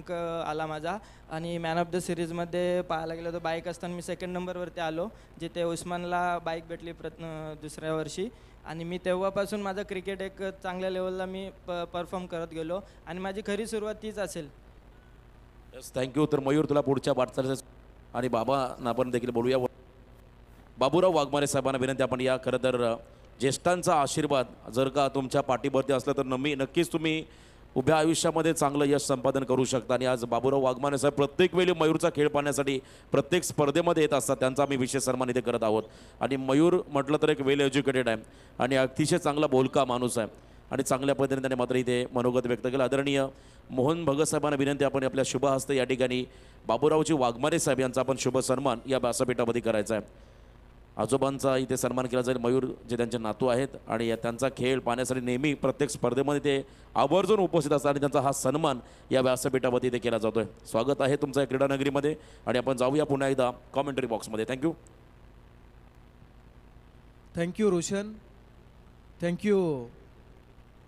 क्रमांक आला माझा आणि मॅन ऑफ द सिरीजमध्ये पाहायला गेलं तर बाईक असताना मी सेकंड नंबरवरती आलो, जिथे उस्मानला बाईक भेटली दुसऱ्या वर्षी. आणि मी तेव्हापासून माझं क्रिकेट एक चांगल्या लेवलला मी परफॉर्म करत गेलो आणि माझी खरी सुरुवात तीच असेल. थँक्यू. तर मयूर, तुला पुढच्या वाटचालीस आणि बाबांना आपण देखील बोलूया. बाबूराव वाघमारे साहेबांना विनंती, आपण या खरं तर ज्येष्ठांचा आशीर्वाद जर का तुमच्या पाठीवरती असलं तर नक्कीच तुम्ही उभ्या आयुष्यामध्ये चांगलं यश संपादन करू शकता. आणि आज बाबूराव वाघमारे साहेब प्रत्येक वेळी मयूरचा खेळ पाहण्यासाठी प्रत्येक स्पर्धेमध्ये येत असतात. त्यांचा आम्ही विशेष सन्मान इथे करत आहोत. आणि मयूर म्हटलं तर एक वेल एज्युकेटेड आहे आणि अतिशय चांगला बोलका माणूस आहे आणि चांगल्या पद्धतीने त्याने मात्र इथे मनोगत व्यक्त केलं. आदरणीय मोहन भगत साहेबांना विनंती, आपण आपल्या शुभ हस्ते या ठिकाणी बाबूरावजी वाघमारे साहेब यांचा आपण शुभ सन्मान या व्यासपीठामध्ये करायचा आहे. आजोबांचा इथे सन्मान केला जाईल. मयूर जे त्यांचे नातू आहेत आणि त्यांचा खेळ पाहण्यासाठी नेहमी प्रत्येक स्पर्धेमध्ये ते आवर्जून उपस्थित असतात आणि त्यांचा हा सन्मान या व्यासपीठावरती इथे केला जातो आहे. स्वागत आहे तुमचं या क्रीडानगरीमध्ये. आणि आपण जाऊया पुन्हा एकदा कॉमेंटरी बॉक्समध्ये. Thank you. Thank you Roshan, thank you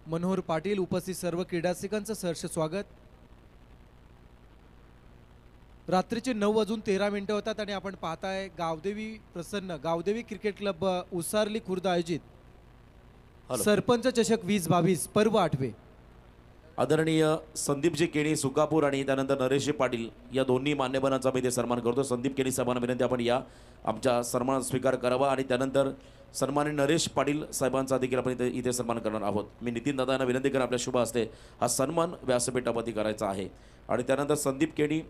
Manohar Patil. उपस्थित सर्व क्रीडारसिकांचं सहर्ष स्वागत. रात्रीचे 9:13 होतात आणि आपण पाहताय गावदेवी क्रिकेट क्लब उसारली खुर्द आयोजित सरपंच चषक 2022 पर्व 8वे. आदरणीय संदीपजी केणी सुकापूर आणि त्यानंतर नरेशजी पाटील या दोन्ही मान्यवरांचा मी इथे सन्मान करतो. संदीप केणी साहेबांना विनंती, आपण या आमच्या सन्मान स्वीकार करावा. आणि त्यानंतर सन्माननीय नरेश पाटील साहेबांचा देखील आपण इथे सन्मान करणार आहोत. मी नितीन दादांना विनंती करा, आपल्या शुभ हस्ते हा सन्मान व्यासपीठावरती करायचा आहे. आणि त्यानंतर संदीप केणी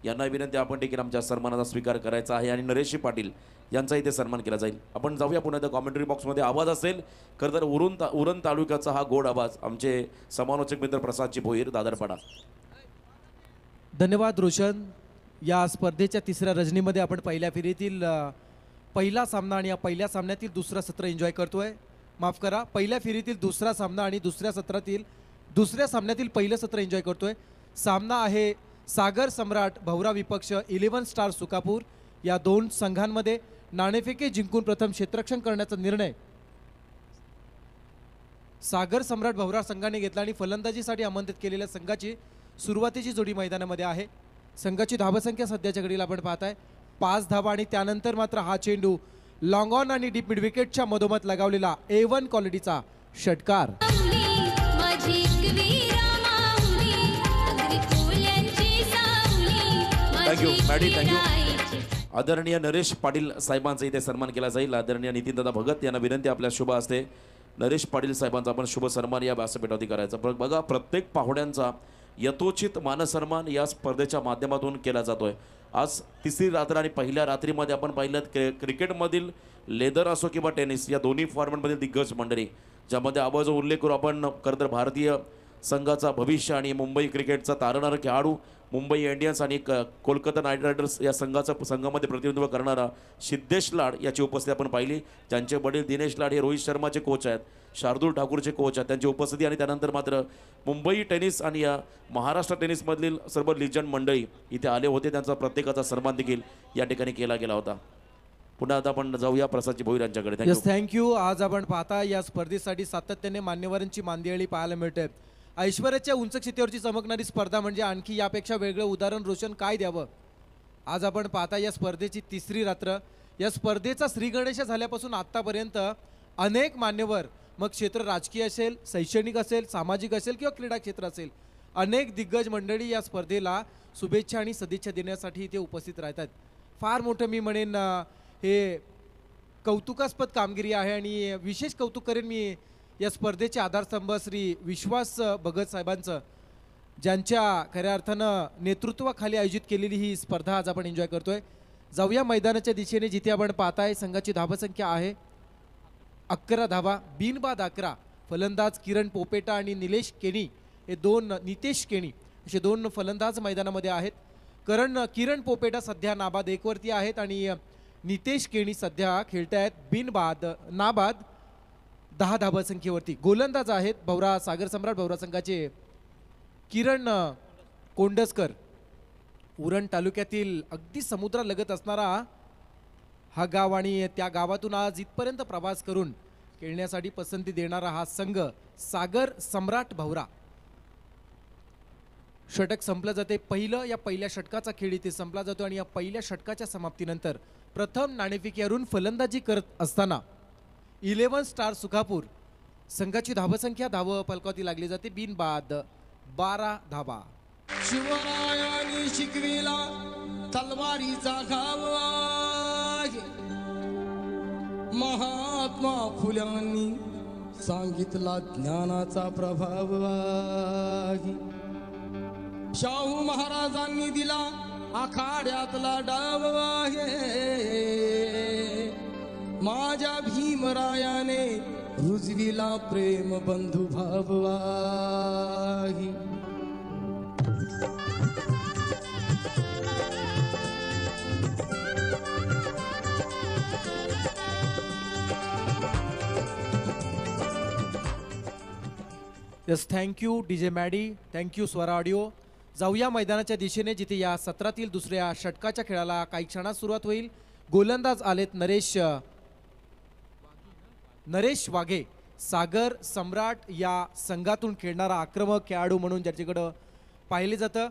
यांना विनंती, आपण देखील आमच्या सन्मानाचा स्वीकार करायचा आहे. आणि नरेशजी पाटील यांचा इथे सन्मान केला जाईल. आपण जाऊया पुन्हा एकदा कॉमेंटरी बॉक्समध्ये. आवाज असेल खरं तर उरण तालुक्याचा हा गोड आवाज आमचे समालोचक मित्र प्रसादजी भोईर, दादरपाडा. धन्यवाद रोशन. या स्पर्धेच्या तिसऱ्या रजनीमध्ये आपण पहिल्या फेरीतील पहिला सामना आणि या पहिल्या सामन्यातील दुसरा सत्र एन्जॉय करतोय. माफ करा, पहिल्या फेरीतील दुसरा सामना आणि दुसऱ्या सामन्यातील पहिलं सत्र एन्जॉय करतोय. सामना आहे सागर सम्राट भवरा विपक्ष 11 स्टार सुकापूर. या दोन संघांमध्ये नाणेफेके जिंकून प्रथम क्षेत्ररक्षण करण्याचा निर्णय सागर सम्राट भवरा संघाने घेतला आणि फलंदाजीसाठी आमंत्रित केलेल्या संघाची सुरुवातीची जोडी मैदानामध्ये आहे. संघाची धावसंख्या सध्याच्या घडीला आपण पाहताय 5 धावा आणि त्यानंतर मात्र हा चेंडू लॉंग ऑन आणि डीप मिड विकेटच्या मधोमध लगावलेला A1 क्वालिटीचा षटकार. Thank you Maddy, thank you. आदरणीय नरेश पाटील साहेबांचा इथे सन्मान केला जाईल. आदरणीय नितीनदादा भगत यांना विनंती, आपल्या शुभ हस्ते नरेश पाटील साहेबांचा आपण शुभ सन्मान या व्यासपीठावरती करायचा. बघा, प्रत्येक पाहुण्यांचा यथोचित मानसन्मान या स्पर्धेच्या माध्यमातून केला जातोय. आज तिसरी रात्र आणि पहिल्या रात्रीमध्ये आपण पाहिलं क्रिकेटमधील लेदर असो किंवा टेनिस या दोन्ही फॉर्मॅटमधील दिग्गज मंडळी, ज्यामध्ये आवाज उल्लेख करू आपण खरं तर भारतीय संघाचा भविष्य आणि मुंबई क्रिकेटचा तारणारा खेळाडू, मुंबई इंडियन्स आणि कोलकाता नाईट रायडर्स या संघामध्ये प्रतिनिधित्व करणारा सिद्धेश लाड याची उपस्थिती आपण पाहिली. त्यांचे वडील दिनेश लाड हे रोहित शर्माचे कोच आहेत, शार्दूल ठाकूरचे कोच आहेत, त्यांची उपस्थिती. आणि त्यानंतर मात्र मुंबई टेनिस आणि या महाराष्ट्र टेनिसमधील सर्व लिजंड मंडळी इथे आले होते. त्यांचा प्रत्येकाचा सन्मान देखील या ठिकाणी केला गेला होता. पुन्हा आता आपण जाऊया प्रसादजी भोईर यांच्याकडे. थँक्यू. आज आपण पाहता या स्पर्धेसाठी सातत्याने मान्यवरांची मांदियाळी पाहायला मिळते. ऐश्वर्याच्या उंच क्षितेवरची चमकणारी स्पर्धा म्हणजे आणखी यापेक्षा वेगळं उदाहरण रोशन काय द्यावं. आज आपण पाहता या स्पर्धेची तिसरी रात्र. या स्पर्धेचा श्रीगणेश झाल्यापासून आतापर्यंत अनेक मान्यवर, मग क्षेत्र राजकीय असेल, शैक्षणिक असेल, सामाजिक असेल किंवा क्रीडा क्षेत्र असेल, अनेक दिग्गज मंडळी या स्पर्धेला शुभेच्छा आणि सदिच्छा देण्यासाठी इथे उपस्थित राहतात. फार मोठं मी म्हणेन हे कौतुकास्पद कामगिरी आहे आणि विशेष कौतुक करेन मी या स्पर्धेचे आधारस्तंभ श्री विश्वास भगत साहेबांचं, ज्यांच्या खऱ्या अर्थानं नेतृत्वाखाली आयोजित केलेली ही स्पर्धा आज आपण एन्जॉय करतोय. जाऊया मैदानाच्या दिशेने, जिथे आपण पाहताय संघाची धावसंख्या आहे 11 धावा, बिनबाद 11. फलंदाज किरण पोपेटा आणि नितेश केणी असे दोन फलंदाज मैदानामध्ये आहेत. किरण पोपेटा सध्या नाबाद 1 वरती आहेत आणि नितेश केणी सध्या खेळतायत नाबाद 10 धावसंख्येवरती. गोलंदाज आहेत सागर सम्राट भवरा संघाचे किरण कोंडसकर. उरण तालुक्यातील अगदी समुद्रालगत असणारा हा गाव आणि त्या गावातून आज इथपर्यंत प्रवास करून खेळण्यासाठी पसंती देणारा हा संघ सागर सम्राट भवरा. षटक संपलं जाते. या पहिल्या षटकाचा खेळ इथे संपला जातो आणि या पहिल्या षटकाच्या समाप्तीनंतर प्रथम नाणेफेकीवरून फलंदाजी करत असताना 11 स्टार सुखापूर संघाची धावसंख्या धाव फलकावती लागली जाते. बिनबाद 12 धावा. शिवरायांनी शिकविला तलवारीचा घाव आहे, महात्मा फुल्यांनी सांगितला ज्ञानाचा प्रभाव आहे, शाहू महाराजांनी दिला आखाड्यातला डाव आहे, माझ्या भीमरायाने रुजविला प्रेम बंधू भाव आहे. Yes, thank you DJ Maddy, thank you Swara audio. जाऊया मैदानाच्या दिशेने जिथे या सत्रातील दुसऱ्या षटकाच्या खेळाला काही क्षणात सुरुवात होईल. गोलंदाज आलेत नरेश वाघे. सागर सम्राट या संघातून खेळणारा आक्रमक खेळाडू म्हणून ज्याच्याकडं पाहिले जातं.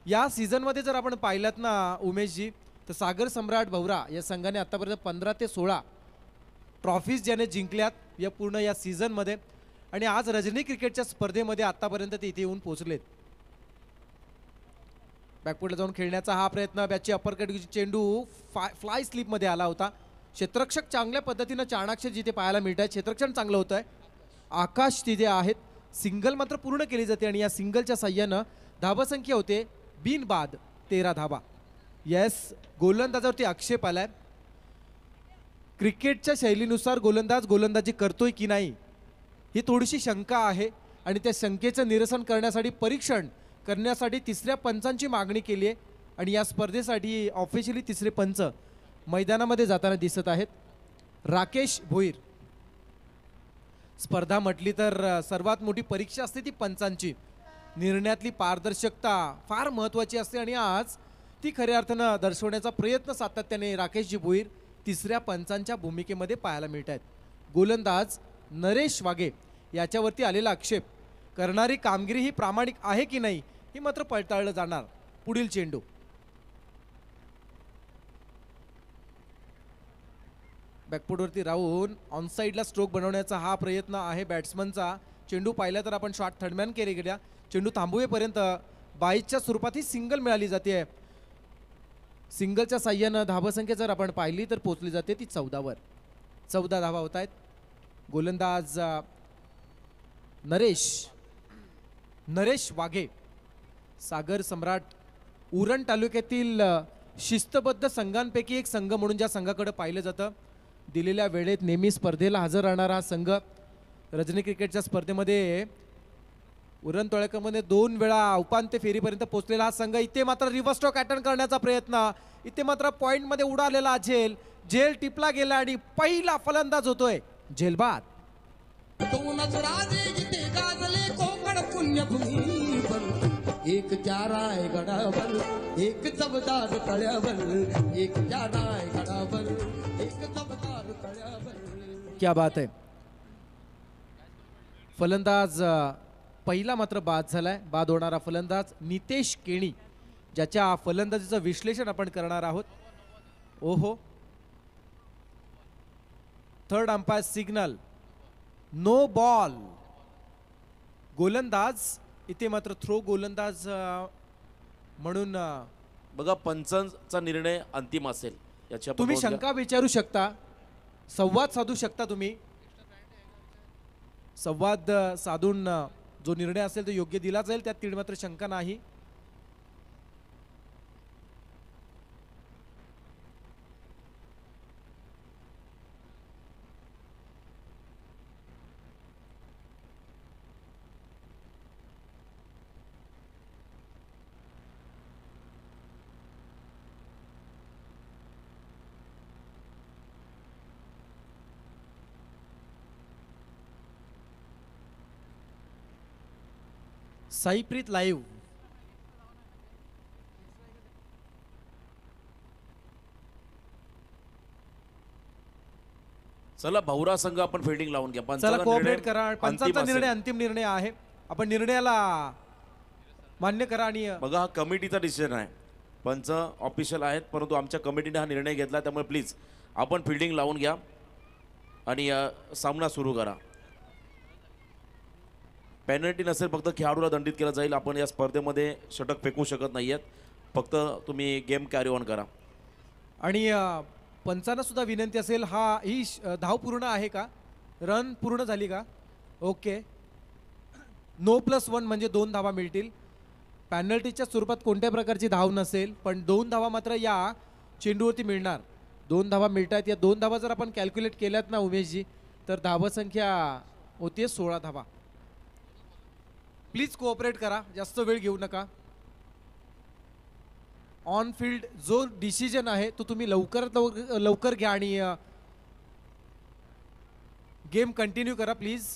या सीझनमध्ये जर आपण पाहिलात ना उमेशजी, तर सागर सम्राट भवरा या संघाने आतापर्यंत 15 ते 16 ट्रॉफीज ज्याने जिंकल्यात या पूर्ण या सीझनमध्ये. आणि आज रजनी क्रिकेटच्या स्पर्धेमध्ये आतापर्यंत ते इथे येऊन पोहोचलेत. बॅकफुटला जाऊन खेळण्याचा हा प्रयत्न, बॅटची अप्परकट चेंडू फ्लाय स्लिपमध्ये आला होता. क्षेत्ररक्षक चांगल्या पद्धतीनं चाणाक्ष जिथे पाहायला मिळत आहे, क्षेत्ररक्षण चांगलं होतं आहे. आकाश तिथे आहेत. सिंगल मात्र पूर्ण केली जाते आणि या सिंगलच्या साह्यानं धावसंख्या होते बिनबाद 13 धावा. येस, गोलंदाजावरती आक्षेप आलाय. क्रिकेटच्या शैलीनुसार गोलंदाज गोलंदाजी करतोय की नाही ही थोडीशी शंका आहे आणि त्या शंकेचं निरसन करण्यासाठी परीक्षण करण्यासाठी तिसऱ्या पंचांची मागणी केली आहे. आणि या स्पर्धेसाठी ऑफिशियली तिसरे पंच मैदानामध्ये जाताना दिसत आहेत. राकेश भोईर. स्पर्धा म्हटली तर सर्वात मोठी परीक्षा असते ती पंचांची. निर्णयातली पारदर्शकता फार महत्त्वाची असते आणि आज ती खऱ्या अर्थानं दर्शवण्याचा प्रयत्न सातत्याने राकेशजी भोईर तिसऱ्या पंचांच्या भूमिकेमध्ये पाहायला मिळत आहेत. गोलंदाज नरेश वाघे याच्यावरती आलेला आक्षेप, करणारी कामगिरी ही प्रामाणिक आहे की नाही ही मात्र पडताळलं जाणार. पुढील चेंडू बॅकफुटवरती राहून ऑनसाईडला स्ट्रोक बनवण्याचा हा प्रयत्न आहे बॅट्समनचा. चेंडू पाहिला तर आपण शॉट थर्डमॅन केले गेल्या. चेंडू थांबवेपर्यंत 22च्या स्वरूपात ही सिंगल मिळाली जाते. सिंगलच्या साह्यानं धावसंख्या जर आपण पाहिली तर पोचली जाते ती 14वर. 14 धावा होत आहेत. गोलंदाज नरेश वाघे. सागर सम्राट उरण तालुक्यातील शिस्तबद्ध संघांपैकी एक संघ म्हणून ज्या संघाकडे पाहिलं जातं. दिलेल्या वेळेत नेहमी स्पर्धेला हजर राहणारा हा संघ. रजनी क्रिकेटच्या स्पर्धेमध्ये उरण तालुक्यामध्ये 2 वेळा उपांत्य फेरीपर्यंत पोहोचलेला हा संघ. इथे मात्र रिव्हर्स स्ट्रोक अटेंड करण्याचा प्रयत्न, इथे मात्र पॉइंटमध्ये उडालेला झेल टिपला गेला आणि पहिला फलंदाज होतोय झेलबाद. दोनच राजे जिथे गाजले कोकण पुण्यभूमीवर, एक त्या रायगडावर एक जबदार तळ्यावर, एक त्या रायगडावर एक जबदार तळ्यावर. क्या बात आहे. फलंदाज पहिला मात्र बाद झालाय. बाद होणारा फलंदाज नितेश केणी, ज्याच्या फलंदाजीचं विश्लेषण आपण करणार आहोत. ओहो, third umpire signal, no ball. गोलंदाज इथे मात्र थ्रो गोलंदाज म्हणून बघा, पंचांचा निर्णय अंतिम असेल याच्या तुम्ही शंका विचारू शकता, संवाद साधू शकता. तुम्ही संवाद साधून जो निर्णय असेल तो योग्य दिला जाईल, त्यात तीळ मात्र शंका नाही. साईप्रीत लाईव्ह. चला, भवरा संघ आपण फिल्डिंग लावून घ्या. चला, कोऑपरेट करा. पंचांचा निर्णय अंतिम निर्णय आहे. आपण निर्णयाला मान्य करा आणि बघा हा कमिटीचा डिसिजन आहे. पंच ऑफिशियल आहेत परंतु आमच्या कमिटीने हा निर्णय घेतला त्यामुळे प्लीज आपण फिल्डिंग लावून घ्या आणि सामना सुरू करा. पेनल्टी नसेल, फक्त खेळाडूला दंडित केलं जाईल. आपण या स्पर्धेमध्ये षटक फेकू शकत नाही आहेत. फक्त तुम्ही गेम कॅरी ऑन करा. आणि पंचांना सुद्धा विनंती असेल, ही धाव पूर्ण आहे का, रन पूर्ण झाली का? ओके, नो +1 म्हणजे 2 धावा मिळतील. पॅनल्टीच्या स्वरूपात कोणत्या प्रकारची धाव नसेल, पण 2 धावा मात्र या चेंडूवरती मिळणार. 2 धावा मिळतात. या 2 धावा जर आपण कॅल्क्युलेट केल्यात ना उमेशजी, तर धावसंख्या होती 16 धावा. प्लीज कोऑपरेट करा, जास्त वेळ घेऊ नका. ऑन फील्ड जो डिसिजन आहे तो तुम्ही लवकरात लवकर घ्या आणि गेम कंटिन्यू करा प्लीज.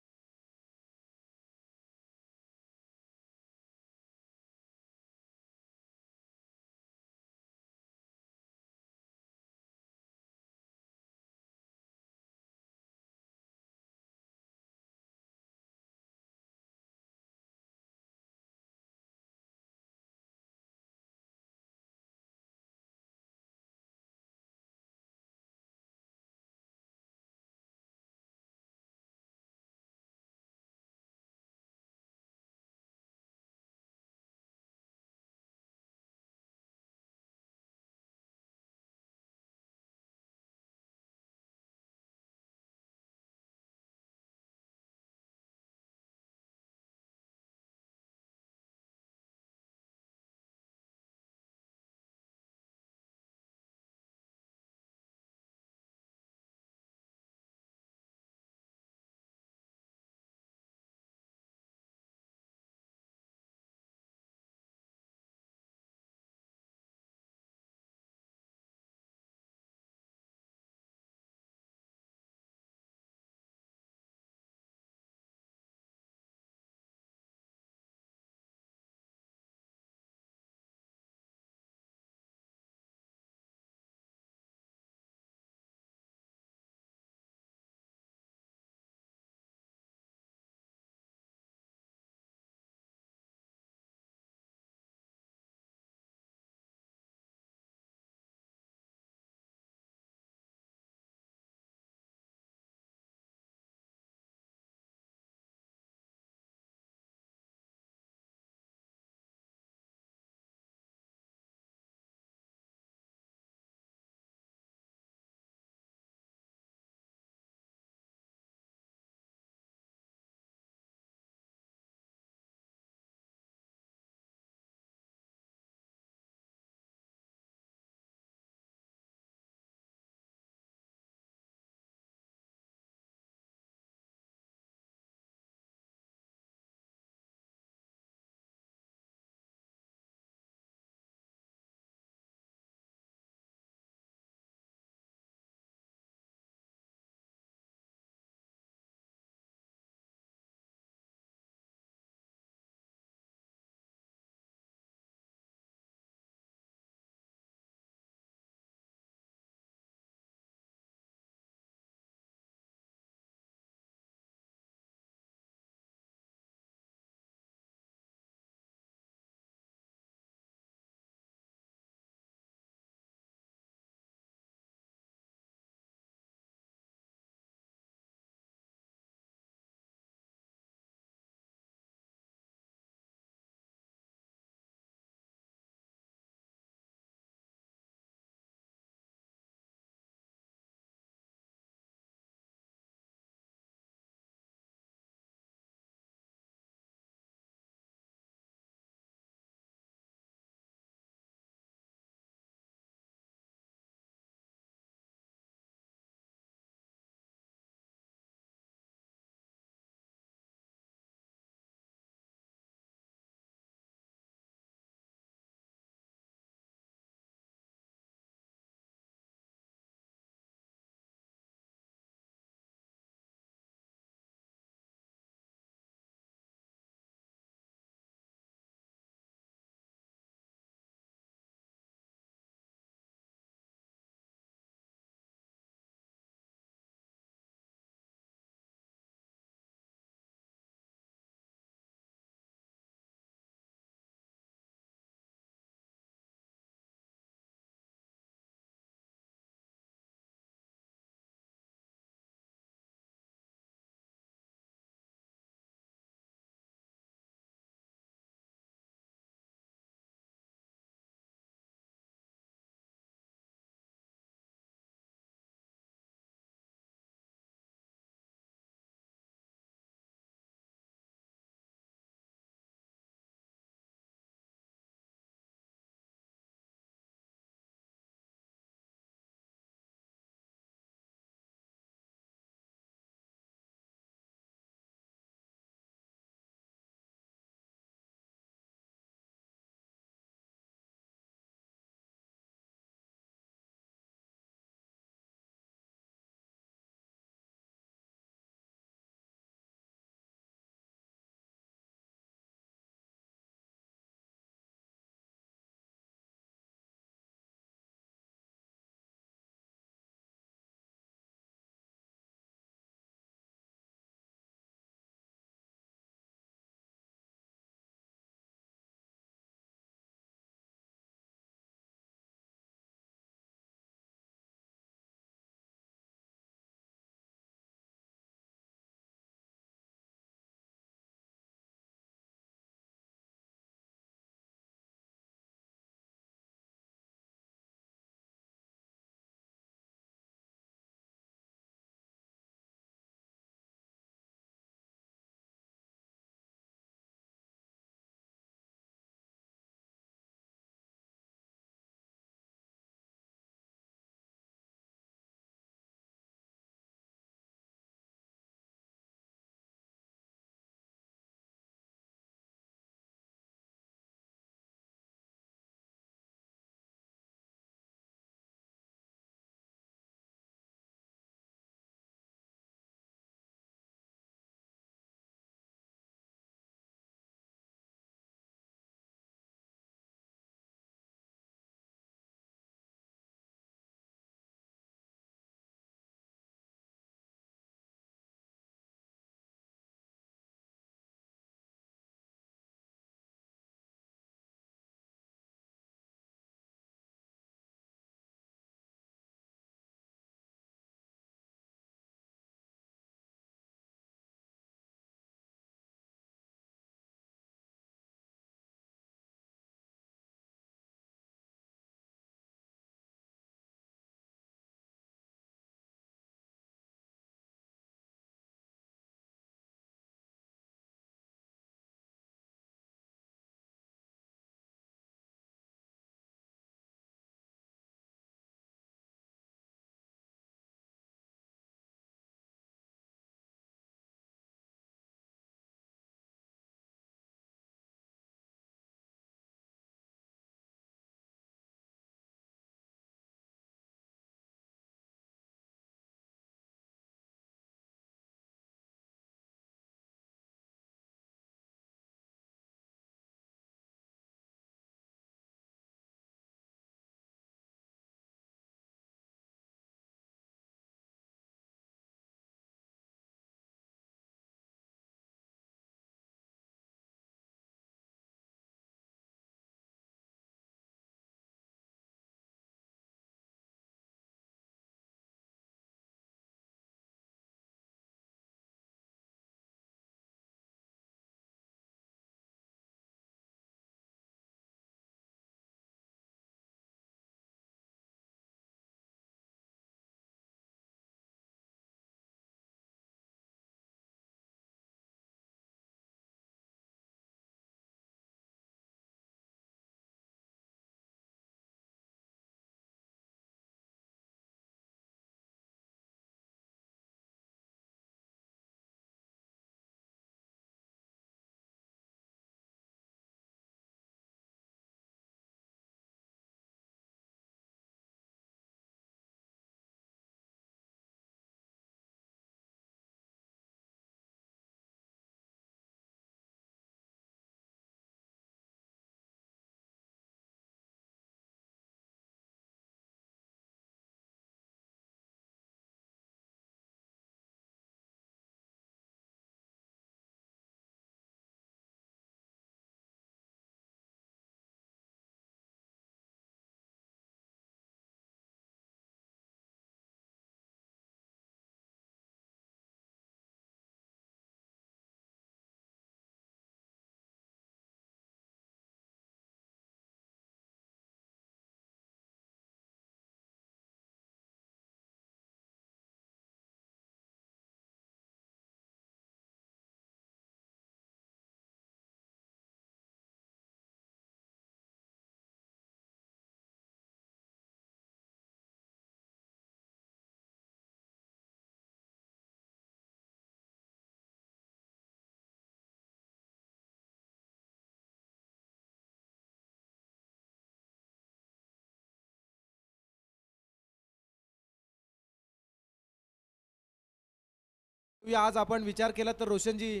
आज आपण विचार केला तर रोशनजी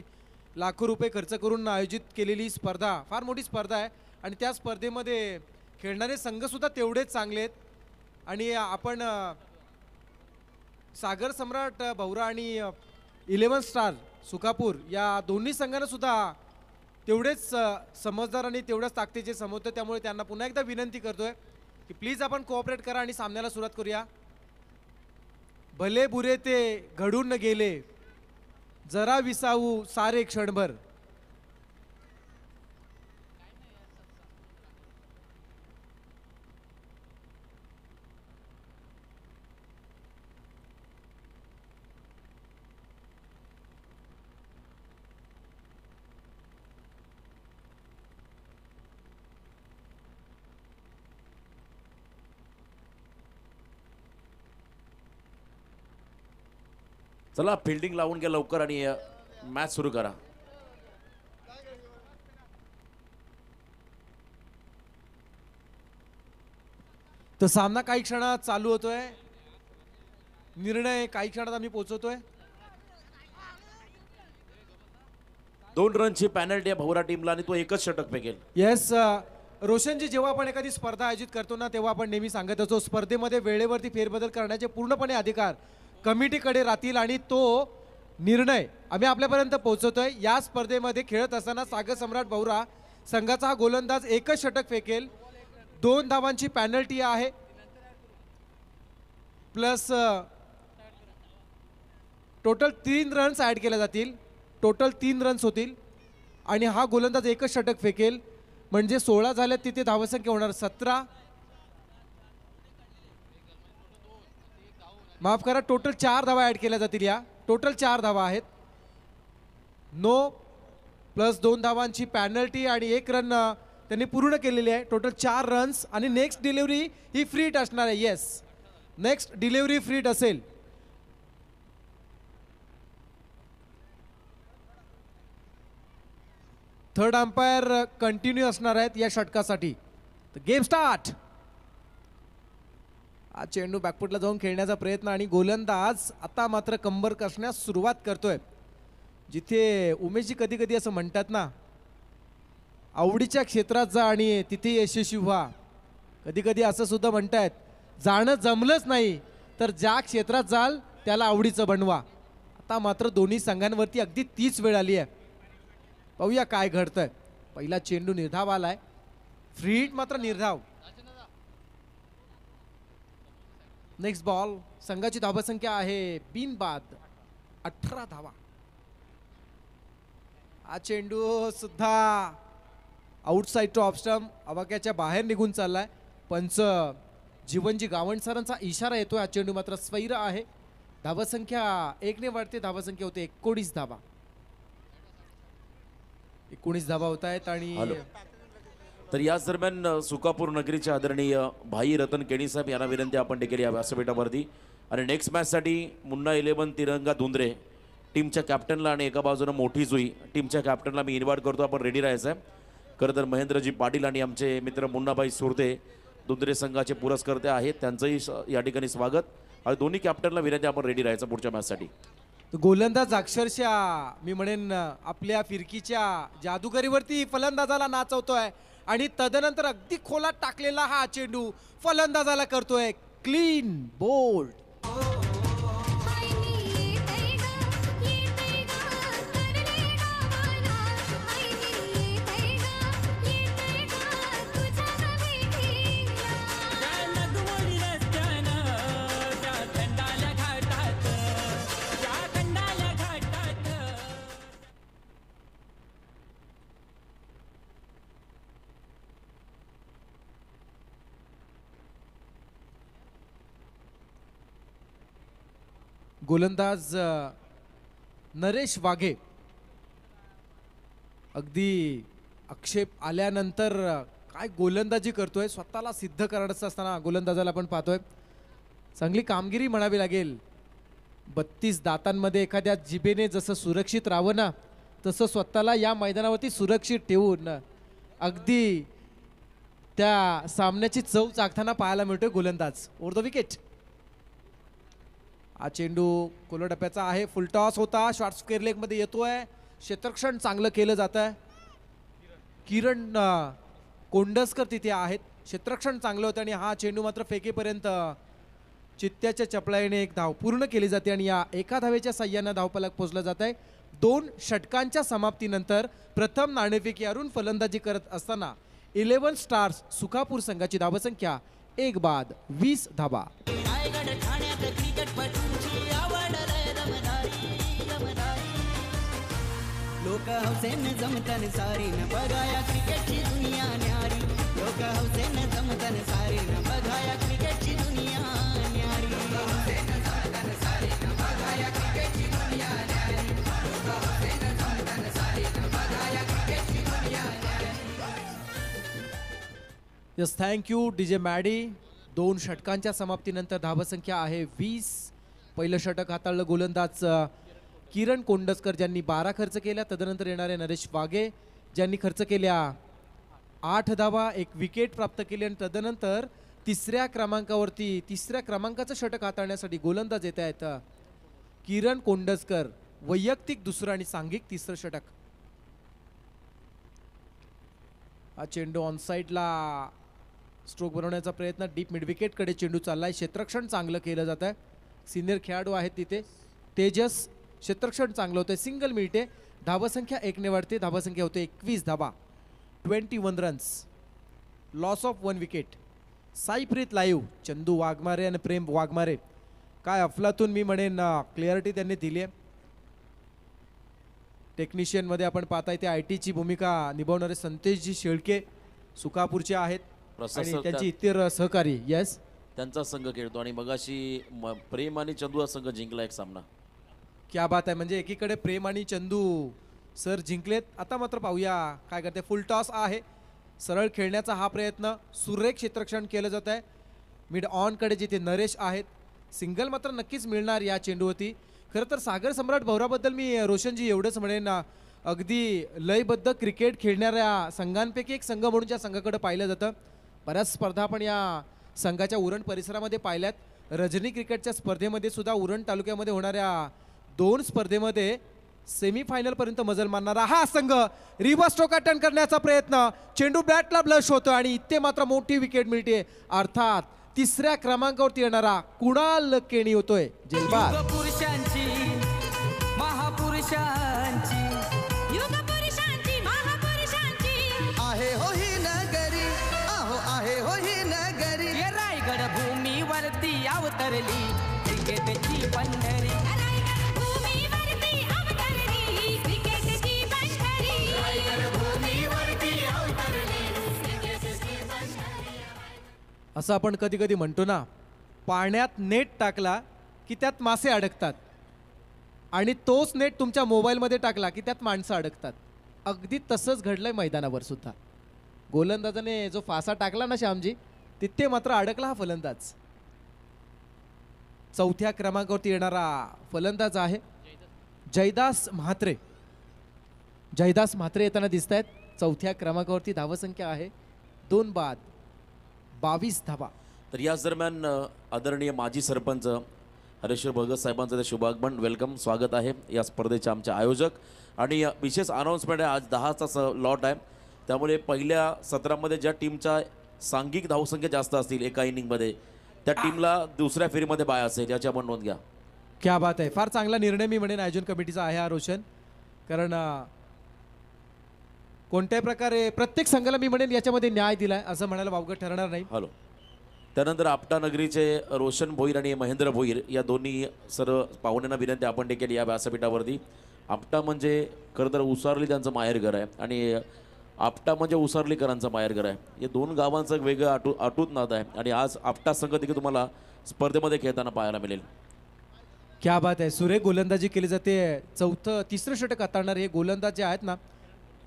लाखो रुपये खर्च करून आयोजित केलेली स्पर्धा फार मोठी स्पर्धा आहे आणि त्या स्पर्धेमध्ये खेळणारे संघ सुद्धा तेवढेच चांगले आहेत. आणि आपण सागर सम्राट भौरा आणि 11 स्टार सुकापूर या दोन्ही संघांना सुद्धा तेवढेच समजदार आणि तेवढ्याच ताकदीचे समजतो. त्यामुळे त्यांना पुन्हा एकदा विनंती करतोय की प्लीज आपण कोऑपरेट करा आणि सामन्याला सुरुवात करूया. भले बुरे ते घडून न गेले, जरा विसावू सारे क्षणभर. चला फिल्डिंग लावून घ्या लवकर आणि मॅच सुरू करा. तर सामना काही क्षणात चालू होतोय. निर्णय काही क्षणात आम्ही पोहोचवतोय. 2 रनची पॅनल्टी आहे भौरा टीमला आणि तो एकच षटक फेकेल. येस रोशनजी, जेव्हा आपण एखादी स्पर्धा आयोजित करतो ना तेव्हा आपण नेहमी सांगत असतो स्पर्धेमध्ये वेळेवरती फेरबदल करण्याचे पूर्णपणे अधिकार कमिटीकडे राहतील आणि तो निर्णय आम्ही आपल्यापर्यंत पोहोचवतोय. या स्पर्धेमध्ये खेळत असताना सागर सम्राट भौरा संघाचा हा गोलंदाज एकच षटक फेकेल. 2 धावांची पॅनल्टी आहे प्लस टोटल 3 रन्स ऍड केल्या जातील. टोटल 3 रन्स होतील आणि हा गोलंदाज एकच षटक फेकेल म्हणजे 16 झाल्यात. तिथे धावसंख्या होणार 17. माफ करा, टोटल 4 धावा ऍड केल्या जातील. या टोटल 4 धावा आहेत. नो प्लस 2 धावांची पॅनल्टी आणि 1 रन त्यांनी पूर्ण केलेली आहे. टोटल 4 रन्स आणि नेक्स्ट डिलिव्हरी ही फ्रीट असणार आहे. येस, नेक्स्ट डिलिव्हरी फ्रीट असेल. थर्ड अंपायर कंटिन्यू असणार आहेत या षटकासाठी. Game start. आज चेंडू बॅकफुटला जाऊन खेळण्याचा प्रयत्न आणि गोलंदाज आता मात्र कंबर कसण्यास सुरुवात करतोय. जिथे उमेशजी कधी कधी असं म्हणतात ना, आवडीच्या क्षेत्रात जा आणि तिथे यशस्वी व्हा. कधी कधी असं सुद्धा म्हणतायत, जाणं जमलंच नाही तर ज्या क्षेत्रात जाल त्याला आवडीचं बनवा. आता मात्र दोन्ही संघांवरती अगदी तीच वेळ आली आहे. पाहूया काय घडतंय. पहिला चेंडू निर्धाव आलाय, फ्रीट मात्र निर्धाव. Next ball. संघाची धावसंख्या आहे बिनबाद 18 धावा. हा चेंडू सुद्धा आउटसाइड टू ऑफ स्टंप आवाक्याच्या बाहेर निघून चाललाय. पंच जीवनजी गावंड सरांचा इशारा येतोय. हा चेंडू मात्र स्वैर आहे. धावसंख्या 1 ने वाढते. धावसंख्या होते 19 धावा. 19 धावा होत आहेत आणि तर याच दरम्यान सुकापूर नगरीचे आदरणीय भाई रतन केणी साहेब यांना विनंती आपण केली या व्यासपीठावरती. आणि नेक्स्ट मॅचसाठी मुन्ना 11 तिरंगा धुंद्रे टीमच्या कॅप्टनला आणि एका बाजूने मोठी जुई टीमच्या कॅप्टनला मी इन्व्हाइट करतो. आपण रेडी राहायचं आहे. खरं तर महेंद्रजी पाटील आणि आमचे मित्र मुन्नाबाई सुरते धुंद्रे संघाचे पुरस्कर्ते आहेत, त्यांचंही या ठिकाणी स्वागत. आणि दोन्ही कॅप्टनला विनंती आपण रेडी राहायचं पुढच्या मॅचसाठी. गोलंदाज अक्षरशः मी म्हणेन आपल्या फिरकीच्या जादूगरीवरती फलंदाजाला नाचवतोय आणि तदनंतर अगदी खोलात टाकलेला हा चेंडू फलंदाजाला करतोय क्लीन बोल्ड. गोलंदाज नरेश वाघे अगदी आक्षेप आल्यानंतर काय गोलंदाजी करतोय. स्वतःला सिद्ध करायचं असताना गोलंदाजाला आपण पाहतोय. चांगली कामगिरी म्हणावी लागेल. 32 दातांमध्ये एखाद्या जिभेने जसं सुरक्षित राहावं ना, तसं स्वतःला या मैदानावरती सुरक्षित ठेवून अगदी त्या सामन्याची चव चाखताना पाहायला मिळतोय गोलंदाज. Over the wicket. हा चेंडू कोलो टप्प्याचा आहे. फुल टॉस होता, शॉर्ट स्क्वेअर लेग मध्ये येतोय. क्षेत्ररक्षण चांगलं केलं जात आहे. किरण कोंडसकर तिथे आहेत. क्षेत्ररक्षण चांगलं होतं आणि हा चेंडू मात्र फेकेपर्यंत चित्त्याच्या चपळाईने एक धाव पूर्ण केली जाते आणि या एका धावेच्या साह्यानं धावफलक पोहोचलं जात आहे. 2 षटकांच्या समाप्तीनंतर प्रथम नाणेफेकी अरुण फलंदाजी करत असताना 11 स्टार्स सुखापूर संघाची धावसंख्या 1 बाद 20 धावा. लोक हौसेन जमतन सारी न बघाया क्रिकेटची दुनिया न्यारी. लोक हौसेन जमतन सारी न बघाया क्रिकेटची दुनिया न्यारी. Yes, thank you DJ Maddy. 2 षटकांच्या समाप्तीनंतर धावसंख्या आहे 20. पहिलं षटक हाताळलं गोलंदाज किरण कोंडसकर ज्यांनी 12 खर्च केल्या. तदनंतर येणारे नरेश वाघे ज्यांनी खर्च केल्या 8 धावा, 1 विकेट प्राप्त केली आणि तदनंतर तिसऱ्या क्रमांकाचं षटक हाताळण्यासाठी गोलंदाज येत आहेत किरण कोंडसकर. वैयक्तिक दुसरं आणि सांघिक तिसरं षटक. हा चेंडू ऑन साईडला स्ट्रोक बनवण्याचा प्रयत्न. डीप मिड विकेटकडे चेंडू चाललाय. क्षेत्ररक्षण चांगलं केलं जात आहे. सिनियर खेळाडू आहेत तिथे. तेजस क्षेत्ररक्षण चांगलं होतं. सिंगल मिळते. धावसंख्या 1 ने वाढते. धावसंख्या होते 21 धावा, 21 runs, loss of 1 wicket. Saipreet live, Chandu Waghmare आणि प्रेम वाघमारे. काय अफलातून मी म्हणेन क्लिअरिटी त्यांनी दिली आहे. टेक्निशियन मध्ये आपण पाहता इथे आयटीची भूमिका निभावणारे संतेशजी शेळके सुखापूरचे आहेत प्रसाद आणि सर त्यांची इतर सहकारी. येस, त्यांचा संघ खेळतो आणि मगाशी प्रेम आणि चंदू हा संघ जिंकला एक सामना. क्या बात आहे. म्हणजे एकीकडे प्रेम आणि चंदू सर जिंकलेत. आता मात्र पाहूया काय करते. फुल टॉस आहे. सरळ खेळण्याचा हा प्रयत्न. सुरेख क्षेत्ररक्षण केलं जात आहे. मिड ऑन कडे जिथे नरेश आहेत. सिंगल मात्र नक्कीच मिळणार या चेंडूवरती. खरं तर सागर सम्राट भवराबद्दल मी रोशनजी एवढंच म्हणेन, अगदी लयबद्ध क्रिकेट खेळणाऱ्या संघांपैकी एक संघ म्हणून ज्या संघाकडे पाहिलं जातं. बऱ्याच स्पर्धा आपण या संघाच्या उरण परिसरामध्ये पाहिल्यात. रजनी क्रिकेटच्या स्पर्धेमध्ये सुद्धा उरण तालुक्यामध्ये होणाऱ्या 2 स्पर्धेमध्ये सेमीफायनल पर्यंत मजल मारणारा हा संघ. रिव्हर्स स्ट्रोक अटेम्प्ट करण्याचा प्रयत्न. चेंडू बॅटला ब्लश होतो आणि इथे मात्र मोठी विकेट मिळते. अर्थात तिसऱ्या क्रमांकावरती येणारा कुणाल केणी होतोय जेलबाद. पुरुषांची महापुरुषांची आहे हो ही नगरी. आहो आहे हो ही नगरी. रायगड भूमीवरती अवतरली क्रिकेटची पंढरी. असं आपण कधी कधी म्हणतो ना, पाण्यात नेट टाकला की त्यात मासे अडकतात आणि तोच नेट तुमच्या मोबाईलमध्ये टाकला की त्यात माणसं अडकतात. अगदी तसंच घडलंय मैदानावर सुद्धा. गोलंदाजाने जो फासा टाकला ना श्यामजी, तिथे मात्र अडकला हा फलंदाज. 4थ्या क्रमांकावरती येणारा फलंदाज आहे जयदास म्हात्रे. जयदास म्हात्रे येताना दिसत आहेत. 4थ्या क्रमांकावरती धावसंख्या आहे 2 बाद 22 धावा. तर याच दरम्यान आदरणीय माजी सरपंच हरेश्वर भगत साहेबांचं ते शुभागमन वेलकम स्वागत आहे या स्पर्धेचे आमचे आयोजक. आणि विशेष अनाऊन्समेंट आहे. आज 10चा लॉट आहे. त्यामुळे पहिल्या सत्रामध्ये ज्या टीमच्या सांघिक धावसंख्या जास्त असतील एका इनिंगमध्ये त्या टीमला दुसऱ्या फेरीमध्ये बाय असेल, याची आपण नोंद घ्या. क्या बात आहे. फार चांगला निर्णय मी म्हणेन आयोजन कमिटीचा आहे हा रोशन. कारण कोणत्याही प्रकारे प्रत्येक संघाला मी म्हणेन याच्यामध्ये न्याय दिलाय असं म्हणायला वावगं ठरणार नाही. हॅलो. त्यानंतर आपटा नगरीचे रोशन भोईर आणि महेंद्र भोईर या दोन्ही सर्व पाहुण्यांना विनंती आपण देखील या व्यासपीठावरती. आपटा म्हणजे खरं तर उसारली त्यांचं माहेरघर आहे आणि आपटा म्हणजे उसारलीकरांचं माहेरघर आहे. या 2 गावांचं वेगळं अटूट नातं आहे आणि आज आपटा संघ देखील तुम्हाला स्पर्धेमध्ये खेळताना पाहायला मिळेल. क्या बात आहे. सुरेख गोलंदाजी केली जाते. तिसरं षटक हाताळणारे हे गोलंदाज जे आहेत ना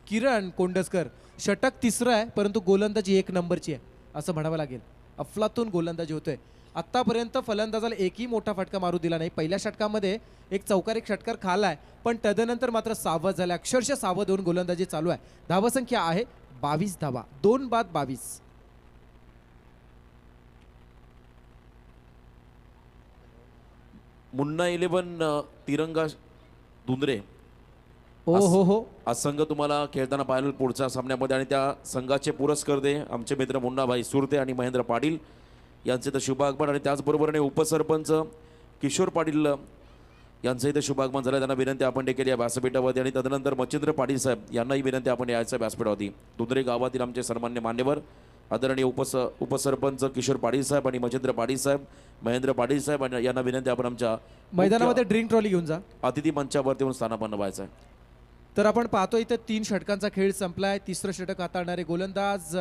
किरण कोंडसकर, षटक 3रं आहे परंतु गोलंदाजी 1 नंबरची आहे असं म्हणावं लागेल. अफलातून गोलंदाजी होतोय. आत्तापर्यंत फलंदाजाला एकही मोठा फटका मारू दिला नाही. पहिल्या षटकामध्ये एक चौकारी षटकार खाल्लाय पण तदनंतर मात्र सावध झाला. अक्षरशः सावध होऊन गोलंदाजी चालू आहे. धावसंख्या आहे 22 धावा, 2 बाद 22. मुन्ना 11 तिरंगा धुंद्रे ओ हो हा संघ तुम्हाला खेळताना पाहिलं पुढच्या सामन्यामध्ये आणि त्या संघाचे पुरस्कर्ते आमचे मित्र मुन्नाभाई सुरते आणि महेंद्र पाटील यांचे तर शुभ आगमन आणि त्याचबरोबरीने उपसरपंच किशोर पाटील यांचं इथे शुभ आगमन झालं. त्यांना विनंती आपण देखील या व्यासपीठावरती आणि तदनंतर मच्छिंद्र पाटील साहेब यांनाही विनंती आपण यायचं व्यासपीठावरती. धुंद्रे गावातील आमचे सन्मान्य मान्यवर आदरणीय उपसरपंच किशोर पाटील साहेब आणि मच्छिंद्र पाटील साहेब महेंद्र पाटील साहेब यांना विनंती आपण आमच्या मैदानामध्ये ड्रिंक ट्रॉली घेऊन जा. अतिथी मंचावरती येऊन स्थानापन्न व्हायचं आहे. तर आपण पाहतो इथं 3 षटकांचा खेळ संपलाय. तिसरं षटक हाताळणारे गोलंदाज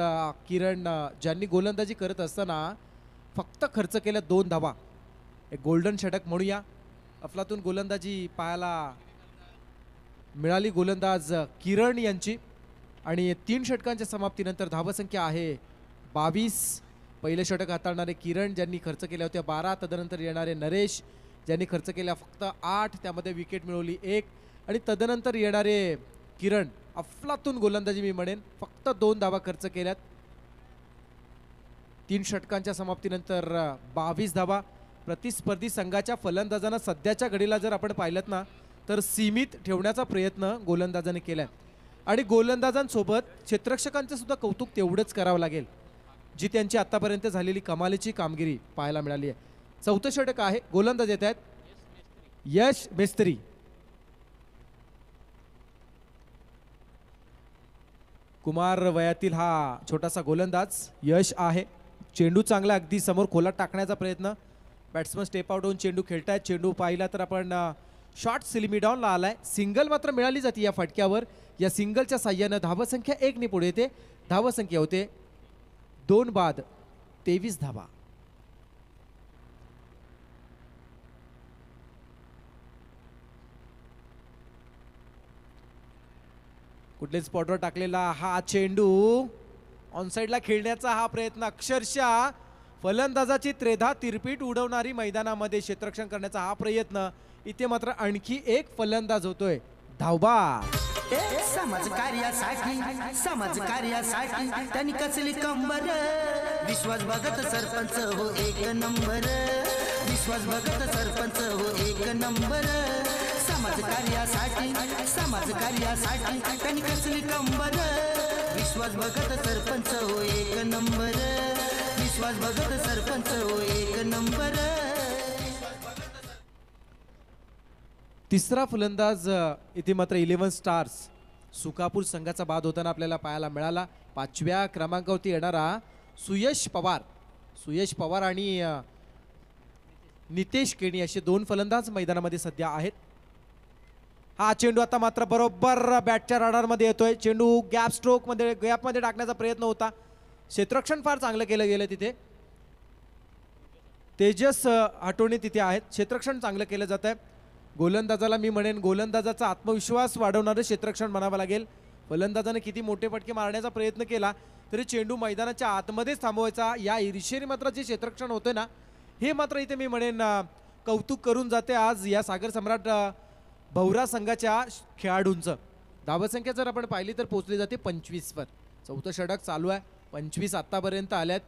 किरण ज्यांनी गोलंदाजी करत असताना फक्त खर्च केल्या 2 धावा. एक गोल्डन षटक म्हणूया. अफलातून गोलंदाजी पाहायला मिळाली गोलंदाज किरण यांची आणि 3 षटकांच्या समाप्तीनंतर धावसंख्या आहे 22. पहिले षटक हाताळणारे किरण ज्यांनी खर्च केल्या होत्या 12. तदनंतर येणारे नरेश ज्यांनी खर्च केल्या फक्त 8. त्यामध्ये विकेट मिळवली 1 आणि तदनंतर येणारे किरण अफलातून गोलंदाजी मी म्हणेन फक्त 2 धावा खर्च केल्यात. 3 षटकांच्या समाप्तीनंतर 22 धावा. प्रतिस्पर्धी संघाच्या फलंदाजांना सध्याच्या घडीला जर आपण पाहिलं ना तर सीमित ठेवण्याचा प्रयत्न गोलंदाजाने केलाय आणि गोलंदाजांसोबत क्षेत्ररक्षकांचे सुद्धा कौतुक तेवढंच करावं लागेल जी त्यांची आतापर्यंत झालेली कमालीची कामगिरी पाहायला मिळाली आहे. 4थं षटक आहे. गोलंदाज येत आहेत यश मेस्त्री. कुमार वयातील हा छोटासा गोलंदाज यश आहे. चेंडू चांगला अगदी समोर खोलात टाकण्याचा प्रयत्न. बॅट्समन स्टेप आउट होऊन चेंडू खेळतायत. चेंडू पाहिला तर आपण शॉर्ट सिलिमिडॉनला आलाय. सिंगल मात्र मिळाली जाते या फटक्यावर. या सिंगलच्या साह्यानं धावसंख्या 1 ने पुढे येते. धावसंख्या होते 2 बाद 23 धावा. कुठले स्पॉटवर टाकलेला हा चेंडू ऑन साइडला खेळण्याचा हा प्रयत्न अक्षरशः फलंदाजाची त्रेधा तिरपीट उडवणारी मैदानामध्ये क्षेत्ररक्षण करण्याचा हा प्रयत्न. इथे मात्र आणखी एक फलंदाज होतोय धावबा. समाज कार्यासाठी त्यांनी कसली कंबर. विश्वास भगत सरपंच हो 1 नंबर. विश्वास भगत सरपंच हो 1 नंबर. समाज कार्यासाठी त्यांनी कसली कंबर. विश्वास भगत सरपंच हो 1 नंबर. विश्वास भगत सरपंच हो 1 नंबर. तिसरा फलंदाज इथे मात्र 11 स्टार्स सुकापूर संघाचा बाद होताना आपल्याला पाहायला मिळाला. 5व्या क्रमांकावरती येणारा सुयश पवार आणि नितेश केणी असे 2 फलंदाज मैदानामध्ये सध्या आहेत. हा चेंडू आता मात्र बरोबर बॅटच्या राडारमध्ये येतोय. चेंडू गॅपमध्ये टाकण्याचा प्रयत्न होता. क्षेत्ररक्षण फार चांगलं केलं गेलं तिथे. तेजस हटोणी तिथे आहेत. क्षेत्ररक्षण चांगलं केलं जात आहे. गोलंदाजाला मी म्हणेन गोलंदाजाचा आत्मविश्वास वाढवणारं क्षेत्ररक्षण म्हणावं लागेल. फलंदाजाने किती मोठे फटके मारण्याचा प्रयत्न केला तरी चेंडू मैदानाच्या आतमध्येच थांबवायचा. या ईर्षेने मात्र जे क्षेत्ररक्षण होते ना हे मात्र इथे मी म्हणेन कौतुक करून जाते आज या सागर सम्राट भौरा संघाच्या खेळाडूंचं. धावसंख्या जर आपण पाहिली तर पोहोचली जाते 25 वर. 4थं षटक चालू आहे. 25 आतापर्यंत आल्यात.